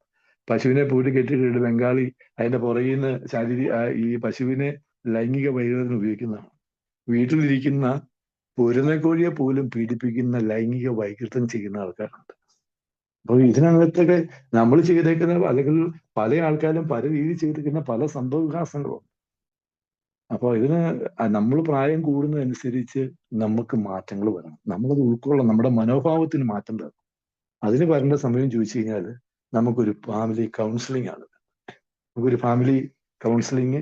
പശുവിനെ പൂട്ടി കെട്ടിയിട്ട് ബംഗാളി അതിന്റെ പുറകിൽ നിന്ന് ഈ പശുവിനെ ലൈംഗിക വൈകൃതത്തിന് ഉപയോഗിക്കുന്നതാണ്. വീട്ടിലിരിക്കുന്ന പൂരനക്കോഴിയെ പോലും പീഡിപ്പിക്കുന്ന ലൈംഗിക വൈകൃതം ചെയ്യുന്ന ആൾക്കാരുണ്ട്. അപ്പൊ ഇതിനകത്തൊക്കെ നമ്മൾ ചെയ്തേക്കുന്ന, അല്ലെങ്കിൽ പല ആൾക്കാരും പല രീതിയിൽ ചെയ്തിരിക്കുന്ന പല സംഭവവികാസങ്ങളും. അപ്പോൾ നമ്മൾ പ്രായം കൂടുന്നതനുസരിച്ച് നമുക്ക് മാറ്റങ്ങൾ വരണം. നമ്മളത് ഉൾക്കൊള്ളണം. നമ്മുടെ മനോഭാവത്തിന് മാറ്റം വരണം. അതിന് വരേണ്ട സമയം ചോദിച്ചു കഴിഞ്ഞാൽ നമുക്കൊരു ഫാമിലി കൗൺസിലിംഗ് ആണ്. നമുക്കൊരു ഫാമിലി കൗൺസിലിംഗ്,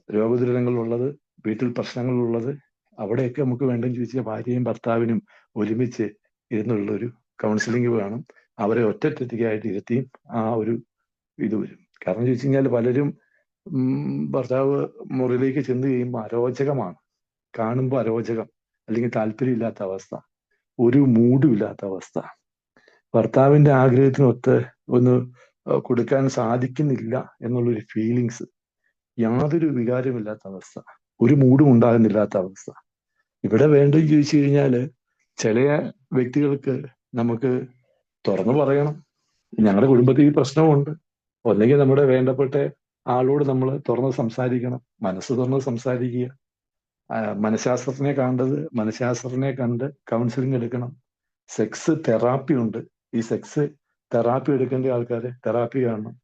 രോഗദുരിതങ്ങളുള്ളത്, വീട്ടിൽ പ്രശ്നങ്ങളുള്ളത്, അവിടെയൊക്കെ നമുക്ക് വേണ്ടെന്ന് ചോദിച്ചാൽ ഭാര്യയും ഭർത്താവിനും ഒരുമിച്ച് ഇരുന്നുള്ളൊരു കൗൺസിലിംഗ് വേണം. അവരെ ഒറ്റയ്ക്കായിട്ട് ഇരുത്തിയും ആ ഒരു ഇത് വരും. കാരണം ചോദിച്ചു കഴിഞ്ഞാൽ പലരും ഭർത്താവ് മുറിയിലേക്ക് ചെന്ന് കഴിയുമ്പോൾ അരോചകമാണ്, കാണുമ്പോൾ അരോചകം, അല്ലെങ്കിൽ താല്പര്യമില്ലാത്ത അവസ്ഥ, ഒരു മൂഡും ഇല്ലാത്ത അവസ്ഥ, ഭർത്താവിന്റെ ആഗ്രഹത്തിനൊത്ത് ഒന്ന് കൊടുക്കാൻ സാധിക്കുന്നില്ല എന്നുള്ളൊരു ഫീലിങ്സ്, യാതൊരു വികാരമില്ലാത്ത അവസ്ഥ, ഒരു മൂഡും ഉണ്ടാകുന്നില്ലാത്ത അവസ്ഥ. ഇവിടെ വേണ്ടത് ചോദിച്ചു കഴിഞ്ഞാൽ ചില വ്യക്തികൾക്ക് നമുക്ക് തുറന്നു പറയണം, ഞങ്ങളുടെ കുടുംബത്തിൽ ഈ പ്രശ്നമുണ്ട്. ഒന്നെങ്കിൽ നമ്മുടെ വേണ്ടപ്പെട്ട ആളോട് നമ്മൾ തുറന്ന് സംസാരിക്കണം, മനസ്സ് തുറന്ന് സംസാരിക്കുക. മനഃശാസ്ത്രത്തിനെ കണ്ട് കൗൺസിലിംഗ് എടുക്കണം. സെക്സ് തെറാപ്പി ഉണ്ട്. ഈ സെക്സ് തെറാപ്പി എടുക്കേണ്ട ആൾക്കാരെ തെറാപ്പി കാണണം.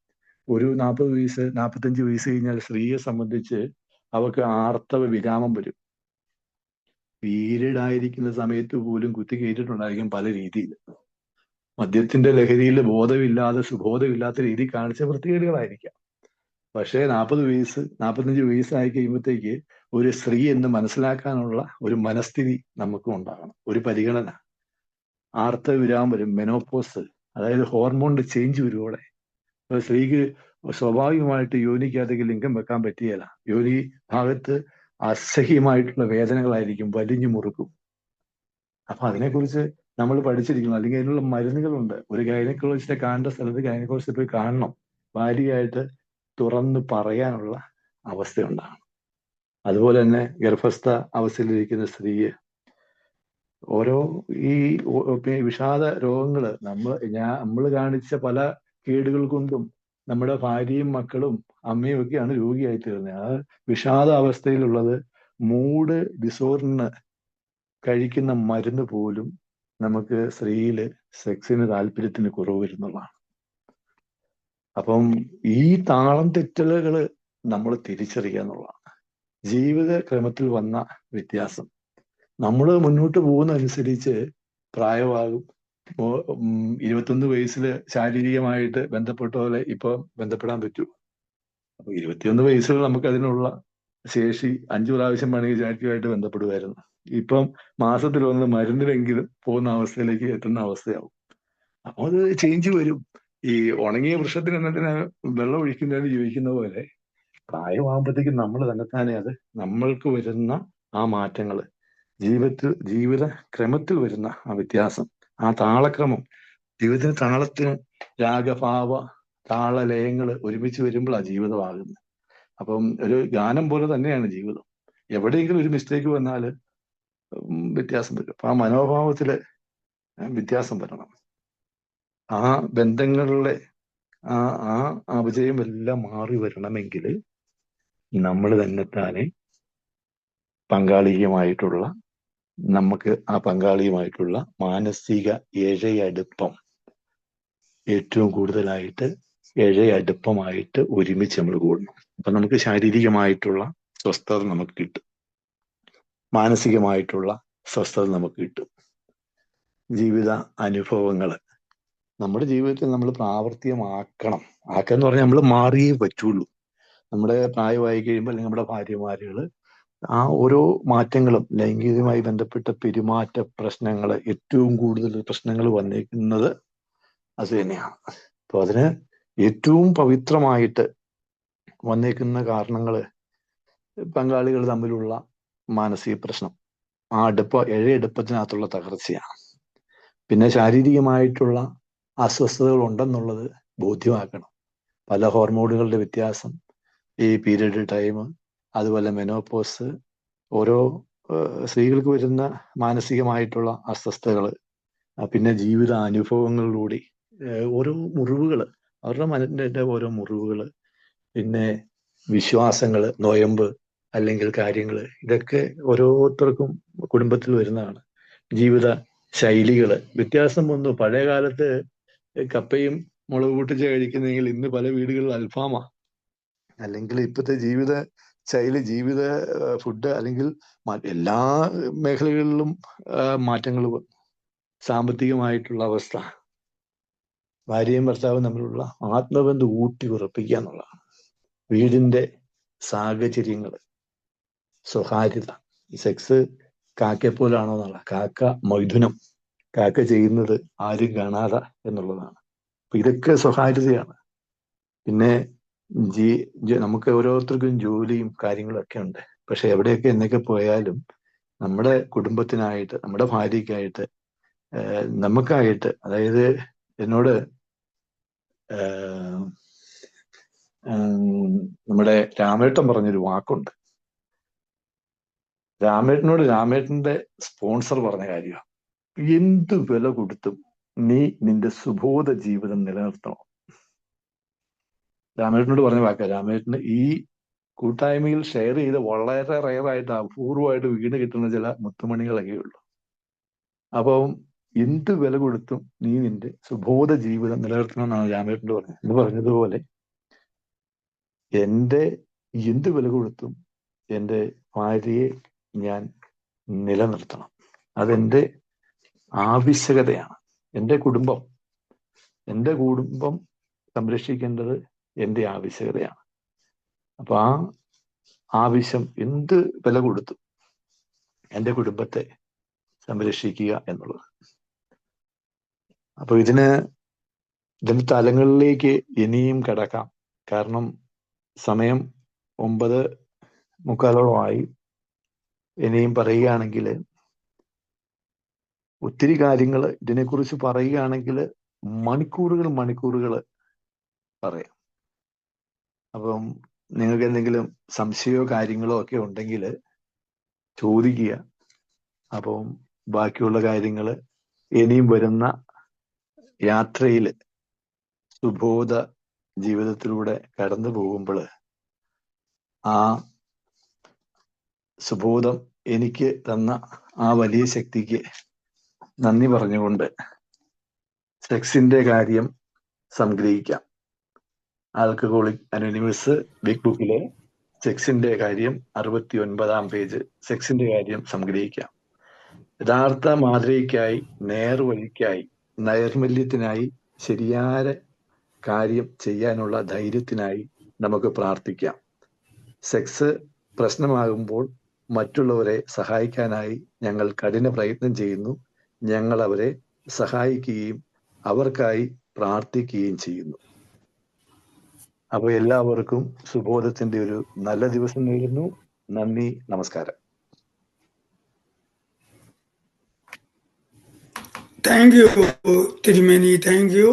ഒരു 40 വയസ്സ് 45 വയസ്സ് കഴിഞ്ഞാൽ സ്ത്രീയെ സംബന്ധിച്ച് അവർക്ക് ആർത്തവ വിരാമം വരും. പീരീഡ് ആയിരിക്കുന്ന സമയത്ത് പോലും കുത്തി കയറ്റിട്ടുണ്ടായിരിക്കും പല രീതിയിൽ. മദ്യത്തിന്റെ ലഹരിയിൽ ബോധമില്ലാതെ സുബോധമില്ലാത്ത രീതി കാണിച്ച വൃത്തികേടുകളായിരിക്കാം. പക്ഷേ 40 വയസ്സ് 45 വയസ്സായി കഴിയുമ്പോഴത്തേക്ക് ഒരു സ്ത്രീ എന്ന് മനസ്സിലാക്കാനുള്ള ഒരു മനസ്ഥിതി നമുക്കും ഉണ്ടാകണം, ഒരു പരിഗണന. ആർത്തവ വിരാമം വരും, മെനോപോസ്, അതായത് ഹോർമോണിന്റെ ചേഞ്ച് വരും അവിടെ. സ്ത്രീക്ക് സ്വാഭാവികമായിട്ട് യോനിക്കകത്തേക്ക് ലിംഗം വെക്കാൻ പറ്റിയല്ല. യോനി ഭാഗത്ത് അസഹ്യമായിട്ടുള്ള വേദനകളായിരിക്കും, വലിഞ്ഞു മുറുക്കും. അപ്പൊ അതിനെക്കുറിച്ച് നമ്മൾ പഠിച്ചിരിക്കണം. അല്ലെങ്കിൽ അതിനുള്ള മരുന്നുകളുണ്ട്. ഒരു ഗൈനക്കോളജിസ്റ്റിനെ കാണേണ്ട സ്ഥലത്ത് ഗൈനക്കോളജിസ്റ്റിൽ പോയി കാണണം. ഭാര്യയായിട്ട് തുറന്ന് പറയാനുള്ള അവസ്ഥയുണ്ടാകണം. അതുപോലെ തന്നെ ഗർഭസ്ഥ അവസ്ഥയിലിരിക്കുന്ന സ്ത്രീയെ ഓരോ ഈ വിഷാദ രോഗങ്ങള് നമ്മൾ കാണിച്ച പല കേടുകൾ കൊണ്ടും നമ്മുടെ ഭാര്യയും മക്കളും അമ്മയും ഒക്കെയാണ് രോഗിയായി തീർന്നത്. ആ വിഷാദ അവസ്ഥയിലുള്ളത് മൂഡ് ഡിസോർഡറിന് കഴിക്കുന്ന മരുന്ന് പോലും നമുക്ക് സ്ത്രീയില് സെക്സിന് താല്പര്യത്തിന് കുറവ് വരുന്നുള്ളതാണ്. അപ്പം ഈ താളം തെറ്റലുകള് നമ്മൾ തിരിച്ചറിയുക എന്നുള്ളതാണ്. ജീവിത ക്രമത്തിൽ വന്ന വ്യത്യാസം. നമ്മൾ മുന്നോട്ട് പോകുന്നതനുസരിച്ച് പ്രായമാകും. 21 വയസ്സില് ശാരീരികമായിട്ട് ബന്ധപ്പെട്ട പോലെ ഇപ്പൊ ബന്ധപ്പെടാൻ പറ്റൂ. അപ്പൊ 21 വയസ്സിൽ നമുക്ക് അതിനുള്ള ശേഷി 5 പ്രാവശ്യം വേണമെങ്കിൽ ശാരീരികമായിട്ട് ബന്ധപ്പെടുമായിരുന്നു. ഇപ്പം മാസത്തിൽ ഒന്ന് മരുന്നിലെങ്കിലും പോകുന്ന അവസ്ഥയിലേക്ക് എത്തുന്ന അവസ്ഥയാവും. അപ്പൊ അത് ചേഞ്ച് വരും. ഈ ഉണങ്ങിയ വൃക്ഷത്തിന് എന്നതിന് വെള്ളം ഒഴിക്കുന്നതിന് ചോദിക്കുന്ന പോലെ പ്രായമാകുമ്പോഴത്തേക്കും നമ്മൾ തന്നെത്താനെ അത് നമ്മൾക്ക് വരുന്ന ആ മാറ്റങ്ങൾ, ജീവിത ക്രമത്തിൽ വരുന്ന ആ വ്യത്യാസം, ആ താളക്രമം, ജീവിതത്തിന് താളത്തിന് രാഗഭാവ താളലയങ്ങൾ ഒരുമിച്ച് വരുമ്പോഴാണ് ജീവിതമാകുന്നത്. അപ്പം ഒരു ഗാനം പോലെ തന്നെയാണ് ജീവിതം. എവിടെയെങ്കിലും ഒരു മിസ്റ്റേക്ക് വന്നാൽ വ്യത്യാസം വരും. അപ്പൊ ആ മനോഭാവത്തില് വ്യത്യാസം വരണം. ആ ബന്ധങ്ങളിലെ ആ ആ അപജയം എല്ലാം മാറി വരണമെങ്കിൽ നമ്മൾ തന്നെത്താനെ പങ്കാളിയുമായിട്ടുള്ള നമുക്ക് ആ പങ്കാളിയുമായിട്ടുള്ള മാനസിക ഇഴയടുപ്പം ഏറ്റവും കൂടുതലായിട്ട് ഇഴയടുപ്പമായിട്ട് ഒരുമിച്ച് നമ്മൾ കൂടണം. അപ്പൊ നമുക്ക് ശാരീരികമായിട്ടുള്ള സ്വസ്ഥത നമുക്ക് കിട്ടും, മാനസികമായിട്ടുള്ള സ്വസ്ഥത നമുക്ക് കിട്ടും. ജീവിത അനുഭവങ്ങൾ നമ്മുടെ ജീവിതത്തിൽ നമ്മൾ പ്രാവർത്തികമാക്കണം. ആക്കാന്ന് പറഞ്ഞാൽ നമ്മൾ മാറിയേ പറ്റുള്ളൂ. നമ്മുടെ പ്രായമായി കഴിയുമ്പോൾ അല്ലെങ്കിൽ നമ്മുടെ ഭാര്യമാരുകൾ ആ ഓരോ മാറ്റങ്ങളും ലൈംഗികമായി ബന്ധപ്പെട്ട പെരുമാറ്റ പ്രശ്നങ്ങൾ, ഏറ്റവും കൂടുതൽ പ്രശ്നങ്ങൾ വന്നിരിക്കുന്നത് അത് തന്നെയാണ്. അപ്പൊ അതിന് ഏറ്റവും പവിത്രമായിട്ട് വന്നേക്കുന്ന കാരണങ്ങൾ പങ്കാളികൾ തമ്മിലുള്ള മാനസിക പ്രശ്നം, ആ ഇഴയെടുപ്പത്തിനകത്തുള്ള തകർച്ചയാണ്. പിന്നെ ശാരീരികമായിട്ടുള്ള അസ്വസ്ഥതകൾ ഉണ്ടെന്നുള്ളത് ബോധ്യമാക്കണം. പല ഹോർമോണുകളുടെ വ്യത്യാസം, ഈ പീരിയഡ് ടൈം, അതുപോലെ മെനോപോസ്, ഓരോ സ്ത്രീകൾക്ക് വരുന്ന മാനസികമായിട്ടുള്ള അസ്വസ്ഥതകൾ, പിന്നെ ജീവിത അനുഭവങ്ങളിലൂടെ ഓരോ മുറിവുകൾ, അവരുടെ മനസ്സിൻ്റെ ഓരോ മുറിവുകൾ, പിന്നെ വിശ്വാസങ്ങൾ, നൊയമ്പ് അല്ലെങ്കിൽ കാര്യങ്ങൾ, ഇതൊക്കെ ഓരോരുത്തർക്കും കുടുംബത്തിൽ വരുന്നതാണ്. ജീവിത ശൈലികൾ വ്യത്യാസം വന്നു. പഴയ കാലത്ത് കപ്പയും മുളക് പൊട്ടിച്ച് കഴിക്കുന്നെങ്കിൽ ഇന്ന് പല വീടുകളിൽ അൽഫാമാ. അല്ലെങ്കിൽ ഇപ്പോഴത്തെ ജീവിത ശൈലി, ജീവിത ഫുഡ്, അല്ലെങ്കിൽ എല്ലാ മേഖലകളിലും മാറ്റങ്ങൾ വന്നു. സാമ്പത്തികമായിട്ടുള്ള അവസ്ഥ, ഭാര്യയും ഭർത്താവും തമ്മിലുള്ള ആത്മബന്ധം ഊട്ടി ഉറപ്പിക്കുക എന്നുള്ളതാണ്. വീടിന്റെ സാഹചര്യങ്ങൾ, സ്വകാര്യത, സെക്സ് കാക്കയെപ്പോലാണോ എന്നുള്ള, കാക്ക മൈഥുനം, കാക്ക ചെയ്യുന്നത് ആരും കാണാതെ എന്നുള്ളതാണ്. അപ്പൊ ഇതൊക്കെ സ്വകാര്യതയാണ്. പിന്നെ നമുക്ക് ഓരോരുത്തർക്കും ജോലിയും കാര്യങ്ങളും ഒക്കെ ഉണ്ട്. പക്ഷെ എവിടെയൊക്കെ എന്നൊക്കെ പോയാലും നമ്മുടെ കുടുംബത്തിനായിട്ട്, നമ്മുടെ ഭാര്യയ്ക്കായിട്ട്, നമുക്കായിട്ട്, അതായത് എന്നോട് നമ്മുടെ രാമേട്ടൻ പറഞ്ഞൊരു വാക്കുണ്ട്. രാമേട്ടന്റെ സ്പോൺസർ പറഞ്ഞ കാര്യമാണ്, എന്ത് വില കൊടുത്തും നീ നിന്റെ സുബോധ ജീവിതം നിലനിർത്തണം. രാമേട്ടനോട് പറഞ്ഞ വാക്ക. രാമേട്ടന് ഈ കൂട്ടായ്മയിൽ ഷെയർ ചെയ്ത് വളരെ റയറായിട്ട്, അപൂർവമായിട്ട് വീണ് കിട്ടുന്ന ചില മുത്തുമണികളൊക്കെ ഉള്ളൂ. അപ്പം എന്ത് വില കൊടുത്തും നീ നിന്റെ സുബോധ ജീവിതം നിലനിർത്തണം എന്നാണ് രാമേട്ടനോട് പറഞ്ഞത്. എന്ന് പറഞ്ഞതുപോലെ എൻ്റെ എന്ത് വില കൊടുത്തും എൻ്റെ ഭാര്യയെ ഞാൻ നിലനിർത്തണം. അതെൻ്റെ ആവശ്യകതയാണ്. എൻ്റെ കുടുംബം സംരക്ഷിക്കേണ്ടത് എൻ്റെ ആവശ്യകതയാണ്. അപ്പൊ ആ ആവശ്യം എന്ത് വില കൊടുത്തും എൻ്റെ കുടുംബത്തെ സംരക്ഷിക്കുക എന്നുള്ളത്. അപ്പൊ ഇതിന്റെ തലങ്ങളിലേക്ക് ഇനിയും കടക്കാം. കാരണം സമയം 9:45 ഇനിയും പറയുകയാണെങ്കിൽ ഒത്തിരി കാര്യങ്ങൾ ഇതിനെക്കുറിച്ച് പറയുകയാണെങ്കിൽ മണിക്കൂറുകൾ പറയാം. അപ്പം നിങ്ങൾക്ക് എന്തെങ്കിലും സംശയമോ കാര്യങ്ങളോ ഒക്കെ ഉണ്ടെങ്കിൽ ചോദിക്കുക. അപ്പം ബാക്കിയുള്ള കാര്യങ്ങൾ ഇനിയും വരുന്ന യാത്രയിൽ സുബോധ ജീവിതത്തിലൂടെ കടന്നു പോകുമ്പോൾ ആ സുബോധം എനിക്ക് തന്ന ആ വലിയ ശക്തിക്ക് നന്ദി പറഞ്ഞുകൊണ്ട് സെക്സിന്റെ കാര്യം സംഗ്രഹിക്കാം. ആൽക്കഹോളിക് അനോണിമസ് ബിഗ് ബുക്കിലെ സെക്സിന്റെ കാര്യം 69-ാം പേജ്, സെക്സിന്റെ കാര്യം സംഗ്രഹിക്കാം. യഥാർത്ഥ മാതൃകയ്ക്കായി, നേർവഴിക്കായി, നൈർമല്യത്തിനായി, ശരിയായ കാര്യം ചെയ്യാനുള്ള ധൈര്യത്തിനായി നമുക്ക് പ്രാർത്ഥിക്കാം. സെക്സ് പ്രശ്നമാകുമ്പോൾ മറ്റുള്ളവരെ സഹായിക്കാനായി ഞങ്ങൾ കഠിന പ്രയത്നം ചെയ്യുന്നു. ഞങ്ങൾ അവരെ സഹായിക്കുകയും അവർക്കായി പ്രാർത്ഥിക്കുകയും ചെയ്യുന്നു. അപ്പോൾ എല്ലാവർക്കും സുബോധത്തിന്റെ ഒരു നല്ല ദിവസം നേരുന്നു. നന്ദി, നമസ്കാരം. താങ്ക് യു തിരുമേനി, താങ്ക് യു.